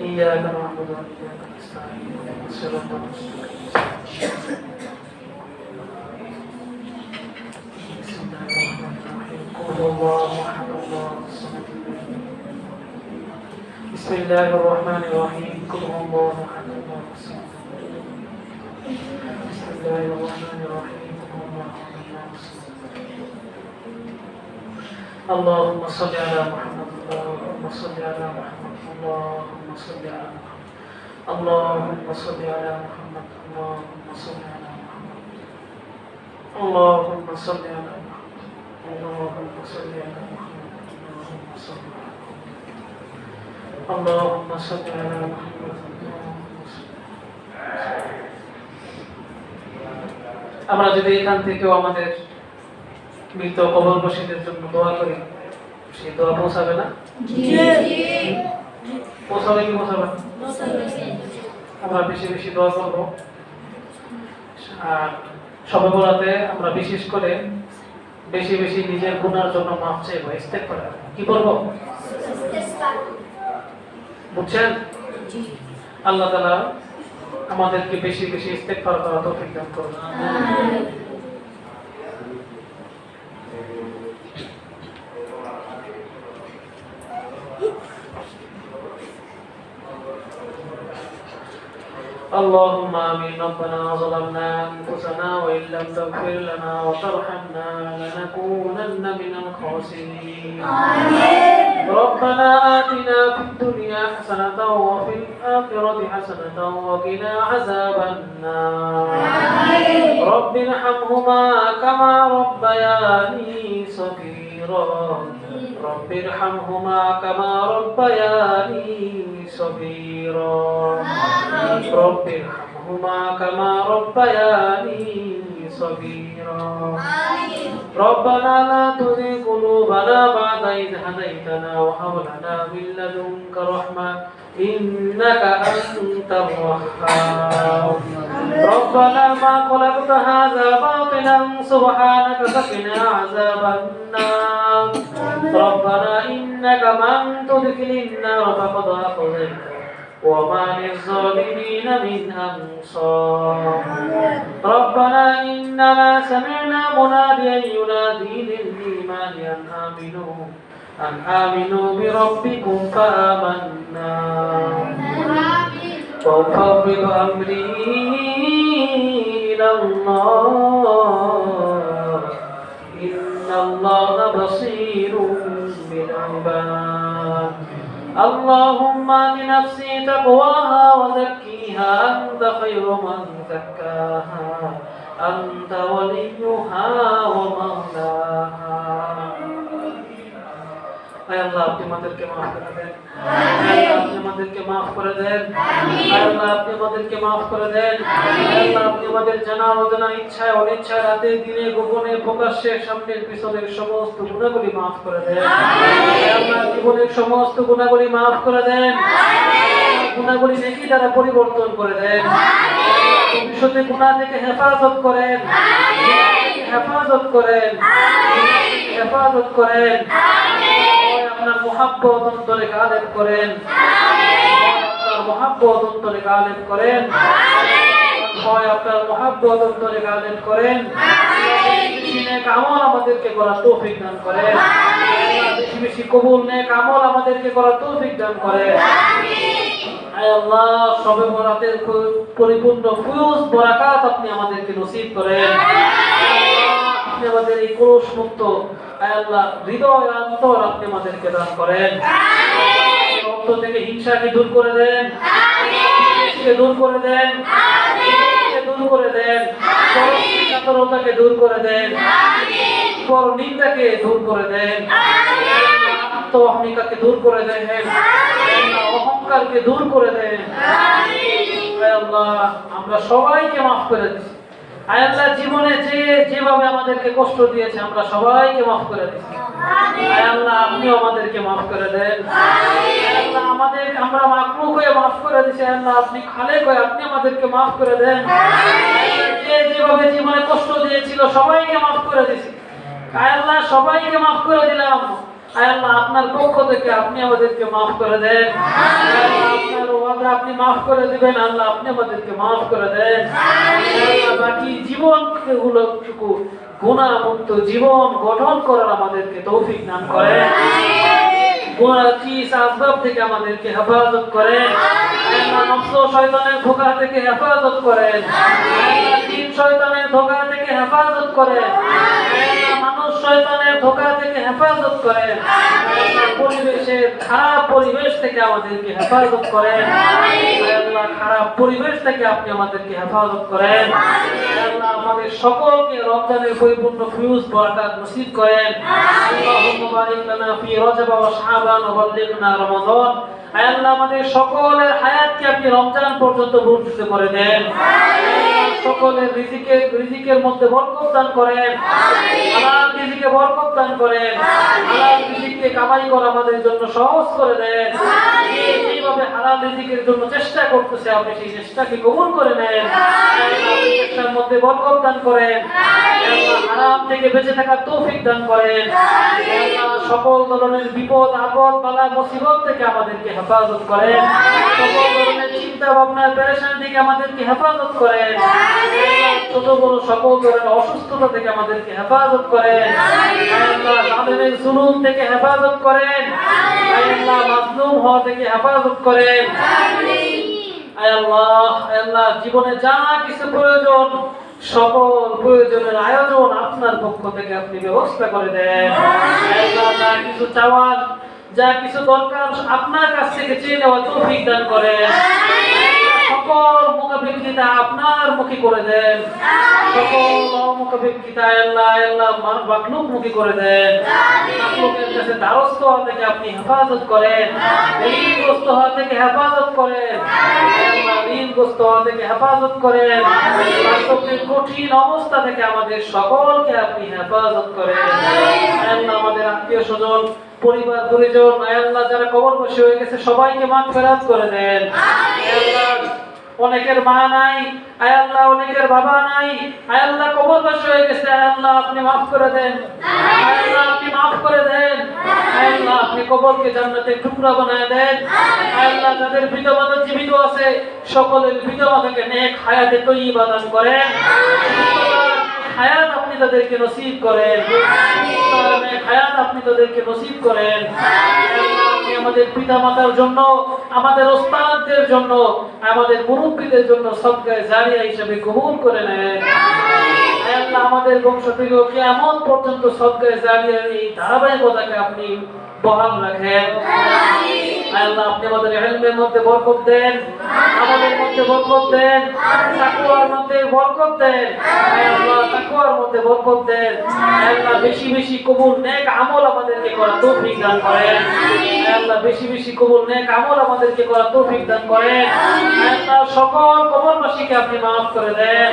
إياك نعبد وإياك نستعين اهدنا الصراط المستقيم بسم الله الرحمن الرحيم قل هو الله أحد الله الصمد بسم الله الرحمن الرحيم قل هو الله أحد الله الصمد بسم الله الرحمن الرحيم قل هو الله أحد الله الصمد اللهم صل على محمد اللهم صل على محمد اللهم صل على محمد اللهم صل على محمد اللهم صل على محمد اللهم صل على محمد اللهم صل على محمد اللهم صل على محمد আমরা যদি এখান থেকেও আমাদের মৃত কবরবাসীদের জন্য দোয়া করি, সে দোয়া পৌঁছাবে না? পৌঁছাবে কি পৌঁছাবে না? আমরা বেশি বেশি দোয়া করবো। আর সবে বলাতে আমরা বিশেষ করে বেশি বেশি নিজের গুনার জন্য মাফ চাইবো, ইস্তেগফার কি করবো, বুঝছেন? আল্লাহ তাআলা আমাদেরকে বেশি বেশি ইস্তেগফার করার তৌফিক দান করুন। اللهم آمين. ربنا ظلمنا أنفسنا وإن لم تغفر لنا وترحمنا لنكونن من الخاسرين. ربنا آتنا في الدنيا حسنة وفي الآخرة حسنة وقنا عذاب النار. رب ارحمهما كما ربياني صغيرا. رب ارحمهما كما ربياني صغيرا. رب ارحمهما كما ربياني صغيرا. ربنا لا تزغ قلوبنا بعد إذ هديتنا وهب لنا من لدنك رحمة إنك أنت الوهاب. ربنا ما خلقت هذا باطلا سبحانك فقنا عذاب النار. ربنا إنك من تدخل النار فقد أخزيته وما للظالمين من أنصار. ربنا إننا سمعنا مناديا ينادي للإيمان أن آمنوا بربكم فآمنا. وأفوض أمري إلى الله إن الله بصير بالعباد. اللهم آت نفسي تقواها وزكيها أنت خير من زكاها أنت وليها ومولاها. আয় আল্লাহ আপনি আমাদেরকে মাফ করে দেন। আয় আল্লাহ আপনি আমাদেরকে মাফ করে দেন। আয় আল্লাহ আপনি আমাদেরকে মাফ করে দেন। আয় আল্লাহ আপনি আমাদের জানা অজানা ইচ্ছায় অনিচ্ছায় রাতে দিনে গোপনে প্রকাশ্যে সামনের পিছনের সমস্ত গুনাহগুলি মাফ করে দেন। আয় আল্লাহ জীবনের সমস্ত গুনাহগুলি মাফ করে দেন। গুনাহগুলি নেকি দ্বারা পরিবর্তন করে দেন। ভবিষ্যতে গুনাহ থেকে হেফাজত করেন। হেফাজত করেন। হেফাজত করেন। আপনার মুহাব্বত অন্তরে গালেব করেন। আপনার মুহাব্বত অন্তরে গালেব করেন। হয় আপনার মুহাব্বত অন্তরে গালেব করেন। বেশি নেক আমল আমাদেরকে করার তৌফিক দান করেন। বেশি বেশি কবুল নেক আমল আমাদেরকে করার তৌফিক দান করেন। আয় আল্লাহ শবে বরাতের পরিপূর্ণ ফয়জ বরাকাত আপনি আমাদেরকে নসিব করেন। আপনি আমাদের এই ক্রোশ মুক্ত আয় আল্লাহ হৃদয় অন্তর আপনি আমাদেরকে দান করেন। রক্ত থেকে হিংসাকে দূর করে দেন। দূর করে দেন। দূর করে দেন। কাতরতাকে দূর করে দেন। নিন্দাকে দূর করে দেন। আত্মঅহমিকাকে দূর করে দেন। অহংকারকে দূর করে দেন। আল্লাহ আমরা সবাইকে মাফ করে দিচ্ছি। আয় আল্লাহ জীবনে যেভাবে আমাদেরকে কষ্ট দিয়েছে আমরা সবাইকে মাফ করে দিচ্ছি। আয় আল্লাহ আপনিও আমাদেরকে মাফ করে দেন। আয় আল্লাহ আমরা মাকরুহ হয়ে মাফ করে দিচ্ছি। আয় আল্লাহ আপনি খালেক হয়ে আপনি আমাদেরকে মাফ করে দেন। যেভাবে জীবনে কষ্ট দিয়েছিল সবাইকে মাফ করে দিচ্ছি। আয় আল্লাহ সবাইকে মাফ করে দিলাম। আয় আল্লাহ আপনার পক্ষ থেকে আপনি আমাদেরকে মাফ করে দেন। আপনার ওয়াদা আপনি মাফ করে দিবেন। আল্লাহ আপনি আমাদেরকে মাফ করে দেন। বাকি জীবনগুলোটুকু গুনাহ মুক্ত জীবন গঠন করার আমাদেরকে তৌফিক দান করেন। গুনাহ চিজ আসবাব থেকে আমাদেরকে হেফাজত করেন। আল্লাহ নফস ও শয়তানের ধোঁকা থেকে হেফাজত করেন। আল্লাহ জিন শয়তানের ধোঁকা থেকে হেফাজত করেন। মানুষ শয়তানের ধোঁকা থেকে হেফাজত করেন। পরিবেশের খারাপ পরিবেশ থেকে আমাদেরকে হেফাজত করেন। আল্লাহ খারাপ পরিবেশ থেকে আপনি আমাদেরকে হেফাজত করেন। আল্লাহ আমাদের সকলকে রমজানের পরিপূর্ণ ফিউজ বরাকাত নসিব করেন। আল্লাহুম্মা বারিক লানা ফি রজব ওয়া শাবান ওয়া বাল্লিগনা রমাদান। আল্লাহ আমাদের সকলের হায়াতকে আপনি রমজান পর্যন্ত বর্ধিত করে দেন। সকলের রিজিকের মধ্যে বরকত দান করেন, হালাল রিজিকে বরকত দান করেন, হালাল রিজিককে কামাই করা আমাদের জন্য সহজ করে দেন। এইভাবে হালাল রিজিকের জন্য চেষ্টা করতেছে, আপনি সেই চেষ্টাকে কবুল করে নেন। আপনি চেষ্টার মধ্যে বরকত দান করেন, হারাম থেকে বেঁচে থাকার তৌফিক দান করেন। সকল ধরনের বিপদ আপদ বালা মুসিবত থেকে আমাদেরকে হেফাজত করেন, সকল ধরনের চিন্তা ভাবনার পেরেশানি থেকে আমাদেরকে হেফাজত করেন, ছোট বড় সকল ধরনের অসুস্থতা থেকে আমাদেরকে হেফাজত করেন, জালেমের জুলুম থেকে হেফাজত করেন, মাজলুম হওয়া থেকে হেফাজত করেন। আয় আল্লাহ জীবনে যা কিছু প্রয়োজন সকল প্রয়োজনের আয়োজন আপনার পক্ষ থেকে আপনি ব্যবস্থা করে দেন। যা কিছু চাওয়ার যা কিছু দরকার আপনার কাছ থেকে চেয়ে নেওয়া তৌফিক দান করেন। সকল মুখাপেক্ষিতা আপনার মুখী করে দেন, সকল মুখাপেক্ষিতা আল্লাহ মাখলুক মুখী করে দেন। মাখলুকের কাছে দ্বারস্থ হওয়া থেকে আপনি হেফাজত করেন, ঋণগ্রস্ত হওয়া থেকে হেফাজত করেন, ঋণগ্রস্ত হওয়া থেকে হেফাজত করেন, বাস্তবের কঠিন অবস্থা থেকে আমাদের সকলকে আপনি হেফাজত করেন। আমাদের আত্মীয় স্বজন পরিবার পরিজন আল্লাহ যারা কবরবাসী হয়ে গেছে সবাইকে মাগফিরাত করে দেন। অনেকের মা নাই আল্লাহ, অনেকের বাবা নাই আল্লাহ, কবরবাসী হয়ে গেছে আল্লাহ, আপনি মাফ করে দেন আল্লাহ, আপনি মাফ করে দেন আল্লাহ, আপনি কবরকে জান্নাতের টুকরা বানায় দেন আল্লাহ। যাদের বিধবা জীবিত আছে সকলের বিধবাকে নেক হায়াতে তৈয়বা দান করেন, হায়াত আপনি তাদেরকে নসিব করেন, হায়াত আপনি তাদেরকে নসিব করেন। আপনি আমাদের পিতা মাতার জন্য, আমাদের ওস্তাদদের জন্য, আমাদের মুরব্বীদের জন্য সদকায়ে জারিয়া হিসেবে কবুল করে নেন। আল্লাহ আমাদের বংশ থেকে কিয়ামত পর্যন্ত সদকায়ে জারিয়ার এই ধারাবাহিকতাকে আপনি বহাল রাখেন। আল্লাহ আপনি আমাদের ইলমের মধ্যে বরকত দেন, আমাদের মধ্যে বরকত দেন, তাকওয়ার মধ্যে বরকত দেন আল্লাহ, তাকওয়ার মধ্যে বরকত দেন আল্লাহ। বেশি বেশি কবুল নেক আমল আমাদেরকে করার তৌফিক দান করেন আল্লাহ, বেশি বেশি কবুল নেক আমল আমাদেরকে করার তৌফিক দান করেন আল্লাহ। সকল কবরবাসীকে আপনি মাফ করে দেন।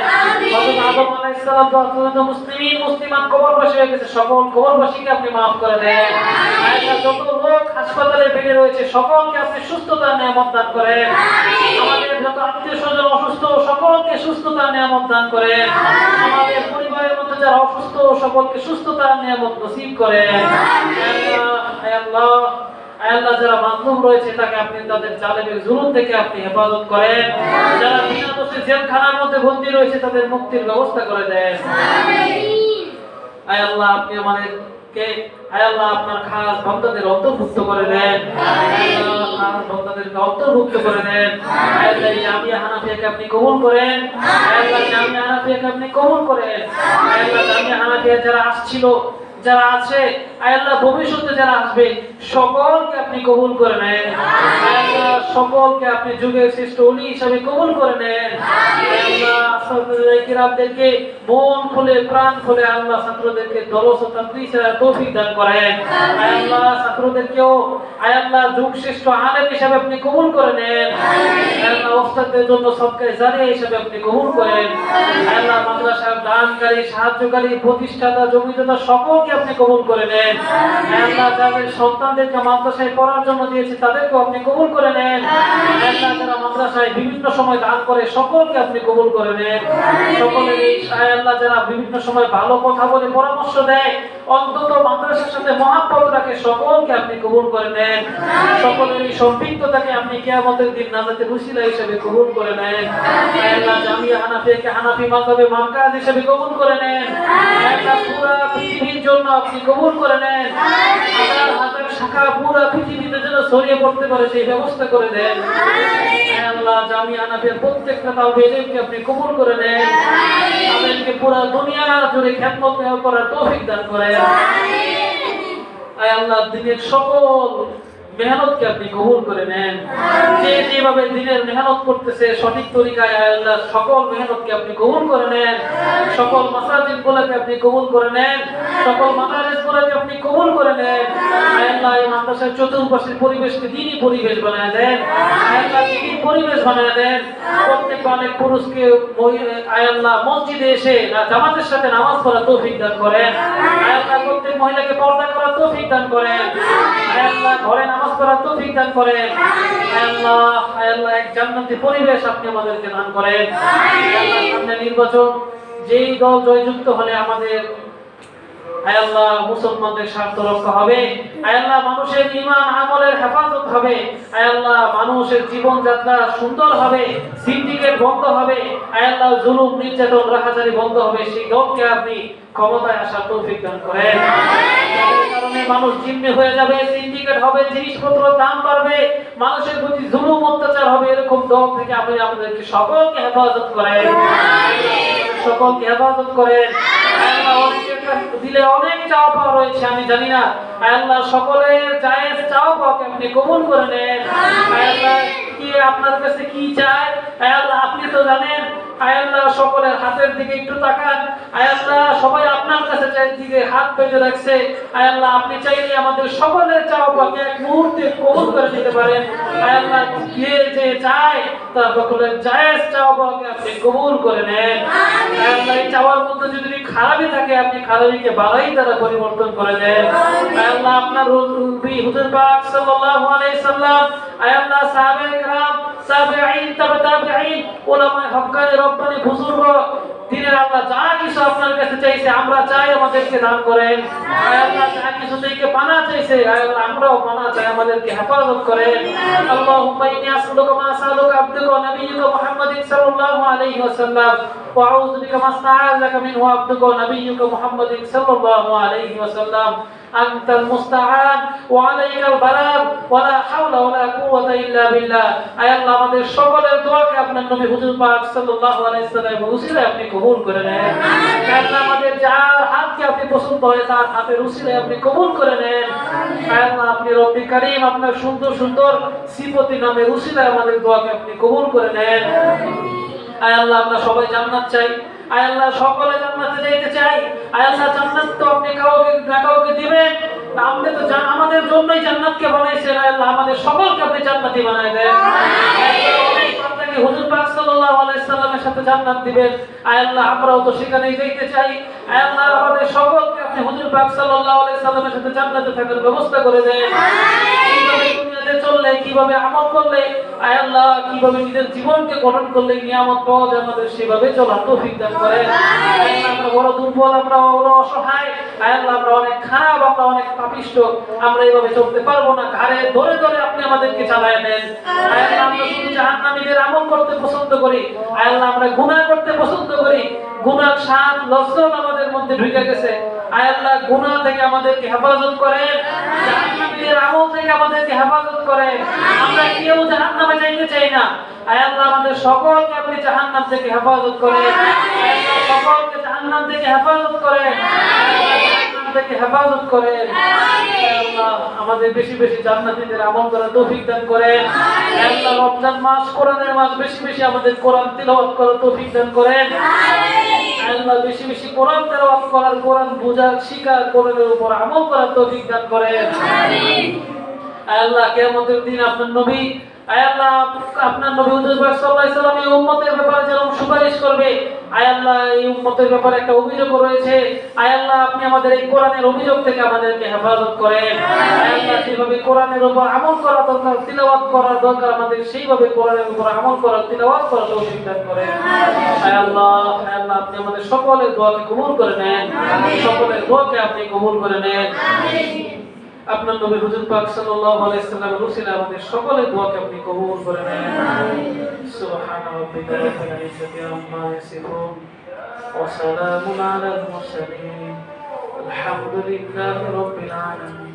হযরত আদম আলাইহিস সালাম তো মুসলিমান কবরবাসী হয়ে গেছে, সকল কবরবাসীকে আপনি মাফ করে দেন আল্লাহ। যত লোক হাসপাতালে বেড়ে রয়েছে সকলকে আপনি সুস্থতার নিয়ামত দান করেন। আমাদের যত আত্মীয় স্বজন অসুস্থ সকলকে সুস্থতার নিয়ামত দান করেন। আমাদের পরিবারের মধ্যে যারা অসুস্থ সকলকে সুস্থতার নিয়ামত নসিব করেন আল্লাহ। আল্লাহ যারা মাজলুম রয়েছে তাকে আপনি তাদের জালেমের জুলুম থেকে আপনি হেফাজত করেন। যারা বিনা দোষে জেলখানার মধ্যে বন্দী রয়েছে তাদের মুক্তির ব্যবস্থা করে দেন আল্লাহ। আপনি আমাদেরকে আল্লাহ আপনার খাস বান্দাদের অন্তর্ভুক্ত করে দেন আল্লাহ, খাস বান্দাদেরকে অন্তর্ভুক্ত করে দেন আল্লাহ। জামিয়া হানাফিয়াকে আপনি কবুল করেন আল্লাহ, জামিয়া হানাফিয়াকে আপনি কবুল করেন আল্লাহ। জামিয়া হানাফিয়া যারা আসছিল যারা আছে আল্লাহ, ভবিষ্যতে যারা আসবে সকলকে আপনি কবুল করে নেন আল্লাহ, সকলকে আপনি যুগের শ্রেষ্ঠ ওলি হিসাবে কবুল করে নেন আল্লাহ। ছাত্রদেরকে মন খুলে প্রাণ খুলে আল্লাহ ছাত্রদেরকে দরস ও তাদরিসের তৌফিক দান করেন আল্লাহ। ছাত্রদেরকেও আল্লাহ যুগ শ্রেষ্ঠ আলেম হিসাবে আপনি কবুল করে নেন আল্লাহ। ওস্তাদদের জন্য সদকায়ে জারিয়া হিসাবে আপনি কবুল করেন আল্লাহ। মাদ্রাসার দানকারী সাহায্যকারী প্রতিষ্ঠাতা জমিদাতা সকলকে আপনি কবুল করে নেন আল্লাহ। যাদের সন্তানদেরকে মাদ্রাসায় পড়ার জন্য দিয়েছে তাদেরকেও আপনি কবুল করে নেন আল্লাহ। যারা মাদ্রাসায় বিভিন্ন সময় দান করে সকলকে আপনি কবুল করে নেন সকলের এই আল্লাহ। যারা বিভিন্ন সময় ভালো কথা বলে পরামর্শ দেয় অন্তত মাদ্রাসার সাথে মহাব্বত রাখে সকলকে আপনি কবুল করে নেন সকলের এই সম্পৃক্ততাকে আপনি কিয়ামতের দিন নাজাতের উসিলা হিসেবে কবুল করে নেন আল্লাহ। জামিয়া হানাফিয়াকে হানাফি মাযহাবে মারকাজ হিসেবে কবুল করে নেন আল্লাহ। পুরো পৃথিবীর জন্য আপনি কবুল করে নেন হাজার হাজার শাখা পুরো পৃথিবীতে যেন ছড়িয়ে পড়তে পারে সেই ব্যবস্থা করে দেন আল্লাহ। জামিয়া হানাফিয়ার প্রত্যেকটা তাওহীদ ইলমকে আপনি কবুল করে নেন, আমাদেরকে পুরো দুনিয়া জুড়ে খিদমত করার তৌফিক দান করেন আয় আল্লাহ। দিনের সকল মেহনতকে আপনি কবুল করে নেন। যে যেভাবে দিনের মেহনত করতেছে সঠিক তরিকায়, আল্লাহ সকল মেহনতকে আপনি কবুল করে নেন। সকল মাসাজিদগুলোকে আপনি কবুল করে নেন। সকল মাদ্রাসাগুলোকে আপনি কবুল করে নেন। আল্লাহ এই মাদ্রাসার চতুর্পাশের পরিবেশকে দ্বীনি পরিবেশ বানায় দেন। আল্লাহ দ্বীনি পরিবেশ বানায় দেন। প্রত্যেক অনেক পুরুষকে আল্লাহ মসজিদে এসে জামাতের সাথে নামাজ পড়া তৌফিক দান করেন। আল্লাহ প্রত্যেক মহিলাকে পর্দা করা তৌফিক দান করেন। আল্লাহ ঘরে নামাজ পড়ার তৌফিক দান করেন। আল্লাহ এক জান্নাতি পরিবেশ আপনি আমাদেরকে দান করেন। আল্লাহ সামনে নির্বাচন, যেই দল জয়যুক্ত হলে আমাদের আল্লাহ মুসলমানদের স্বার্থ রক্ষা হবে। আল্লাহ মানুষের ঈমান আমলের হেফাজত হবে। আল্লাহ মানুষের জীবনযাত্রা সুন্দর হবে, সিন্ডিকেট বন্ধ হবে। আল্লাহ জুলুম নির্যাতন রাহাজারি বন্ধ হবে। সেই দলকে আপনি ক্ষমতায় আসার তৌফিক দান করেন। এই কারণে মানুষ জিম্মি হয়ে যাবে, সিন্ডিকেট হবে, জিনিসপত্রের দাম বাড়বে, মানুষের প্রতি জুলুম অত্যাচার হবে। এরকম দল থেকে আপনি আমাদেরকে সকলকে হেফাজত করেন। সকলকে হেফাজত করেন। আল্লাহ দিলে অনেক চাওয়া পাওয়া রয়েছে, আমি জানি না। আল্লাহ সকলের জায়েজ চাওয়া পাওয়াকে আপনি কবুল করে নেন। আল্লাহ কি আপনার কাছে কি চায় আল্লাহ আপনি তো জানেন। আল্লাহ সকলের হাতের দিকে একটু তাকান। আল্লাহ সবাই আপনার কাছে দিকে হাত পেতে রাখছে। আল্লাহ আপনি চাইলে আমাদের সকলের চাওয়া পাওয়াকে এক মুহূর্তে কবুল করে নিতে পারেন। আল্লাহ যে চায় তার সকলের জায়েজ চাওয়া পাওয়াকে আপনি কবুল করে নেন। আল্লাহ এই চাওয়ার মধ্যে যদি খারাপই থাকে আপনি খারাপিকে বাড়াই দ্বারা পরিবর্তন করে দেন। আল্লাহ আপনার নবী হুজুর পাক সাল্লাল্লাহু আলাইহি সাল্লাম, আল্লাহ সাহাবায়ে কেরাম, তাবিঈন, তাবিঈন, উলামায়ে হক্কানি রব্বানি বুজুর্গ দিনের আল্লাহ যা কিছু আপনার কাছে চাইছে আমরা চাই আমাদেরকে দান করেন। আল্লাহ যা কিছু থেকে পানা চাইছে আল্লাহ আমরাও পানা চাই, আমাদেরকে হেফাজত করেন। আল্লাহুম্মা ইন্নী আসআলুকা মা সাআলাকা আবদুকা ওয়া নাবিয়্যুকা মুহাম্মাদিন সাল্লাল্লাহু আলাইহি ওয়াসাল্লাম ওয়া আউযু বিকা মা ইসতাআযাকা মিনহু আবদুকা ওয়া নাবিয়্যুকা মুহাম্মাদিন সাল্লাল্লাহু আলাইহি ওয়াসাল্লাম। আনতাল মুস্তাআন ওয়া আলাইকাল বালাগ ওয়া লা হাওলা ওয়া লা কুওয়াতা ইল্লা বিল্লাহ। আয় আল্লাহ আমাদের সকলের দোয়াকে আপনার নবী হুজুর পাক সাল্লাল্লাহু আলাইহি ওয়াসাল্লামের উসিলায় আপনি কবুল করে নেন। আল্লাহ আমাদের যার হাতকে আপনি পছন্দ হয় তার হাতের উসিলায় আপনি কবুল করে নেন। আয় আল্লাহ আপনি রব্বি কারীম আপনার সুন্দর সুন্দর সিফতি নামের উসিলায় আমাদের দোয়াকে আপনি কবুল করে নেন। আয় আল্লাহ আমরা সবাই জান্নাত চাই। আয় আল্লাহ সকলে জান্নাতে যেতে চাই। আয় আল্লাহ জান্নাত তো আপনি কাউকে দিবেন, আপনি তো আমাদের জন্যই জান্নাতকে বানাইছেন। আয় আল্লাহ আমাদের সকলকে আপনি জান্নাতি বানায় দেন। আপনাকে হুজুর পাক সাল্লাল্লাহু আলাইহি সাল্লামের সাথে জান্নাত দিবেন। আয় আল্লাহ আমরাও তো সেখানেই যেতে চাই। আয় আল্লাহ আমাদের সকলকে আপনি হুজুর পাক সাল্লাল্লাহু আলাইহি সাল্লামের সাথে জান্নাতে থাকার ব্যবস্থা করে দেন। কিভাবে দুনিয়াতে চললে, কিভাবে আমল করলে, আয় আল্লাহ কিভাবে নিজের জীবনকে গঠন করলে নিয়ামত পাওয়া যায় আমাদের সেভাবে চলার তৌফিক দান করেন। আয় আল্লাহ আমরা বড় দুর্বল, আমরা বড় অসহায়। আয় আল্লাহ আমরা অনেক খারাপ, আমরা অনেক পাপিষ্ঠ, আমরা এইভাবে চলতে পারবো না। ঘাড়ে ধরে ধরে আপনি আমাদেরকে চালায় নেন। আয় আল্লাহ আমরা শুধু জাহান্নামীদের আমল করতে পছন্দ করি। আয় আল্লাহ আমরা গুনাহ করতে পছন্দ করি। গুনাহ স্বাদ লজ্জত আমাদের মধ্যে ঢুকে গেছে। আয় আল্লাহ গুনাহ থেকে আমাদেরকে হেফাজত করেন। জাহান্নামীদের আমল থেকে আমাদেরকে হেফাজত করেন। আমরা কেউ জাহান্নামে যাইতে চাই না। আয় আল্লাহ আমাদের সকলকে আপনি জাহান্নাম থেকে হেফাজত করেন। আয় আল্লাহ সকলকে জাহান্নাম থেকে হেফাজত করেন। জাহান্নাম থেকে হেফাজত করেন। আয় আল্লাহ আমাদের বেশি বেশি জান্নাতীদের আমল করার তৌফিক দান করেন। আয় আল্লাহ রমজান মাস, কোরআনের মাস, বেশি বেশি আমাদের কোরআন তিলাওয়াত করার তৌফিক দান করেন। আল্লাহ বেশি বেশি কোরআন তেলাওয়াত করার, কোরআন বোঝার, শিখার, কোরআনের উপর আমল করার তৌফিক দান করেন। আমিন। আল্লাহ কিয়ামতের দিন আপনার নবী, আল্লাহ আপনার নবী হুজুর পাক সাল্লাল্লাহু আলাইহি সাল্লাম এই উম্মতের ব্যাপারে যেরকম সুপারিশ করবে, আল্লাহ এই উম্মতের ব্যাপারে একটা অভিযোগ রয়েছে। আল্লাহ আপনি আমাদের এই কোরআনের অভিযোগ থেকে আমাদেরকে হেফাজত করেন। আল্লাহ যেভাবে কোরআনের উপর আমল করা দরকার, তিলাওয়াত করা দরকার, আমাদের সেইভাবে কোরআনের উপর আমল করা, তিলাওয়াত করা তৌফিক দান করেন। আল্লাহ আপনি আমাদের সকলের দোয়াকে কবুল করে নেন। সকলের দোয়াকে আপনি কবুল করে নেন। আপনার নবী হুজুর পাক সাল্লাল্লাহু আলাইহি সাল্লামের উসিলায় আমাদের সকলের দোয়াকে আপনি কবুল করে নেন। সুবহান রাব্বিকা রাব্বিল ইজ্জাতি আম্মা ইয়াসিফুন ওয়া সালামুন আলাল মুরসালিন আলহামদুলিল্লাহি রাব্বিল আলামিন।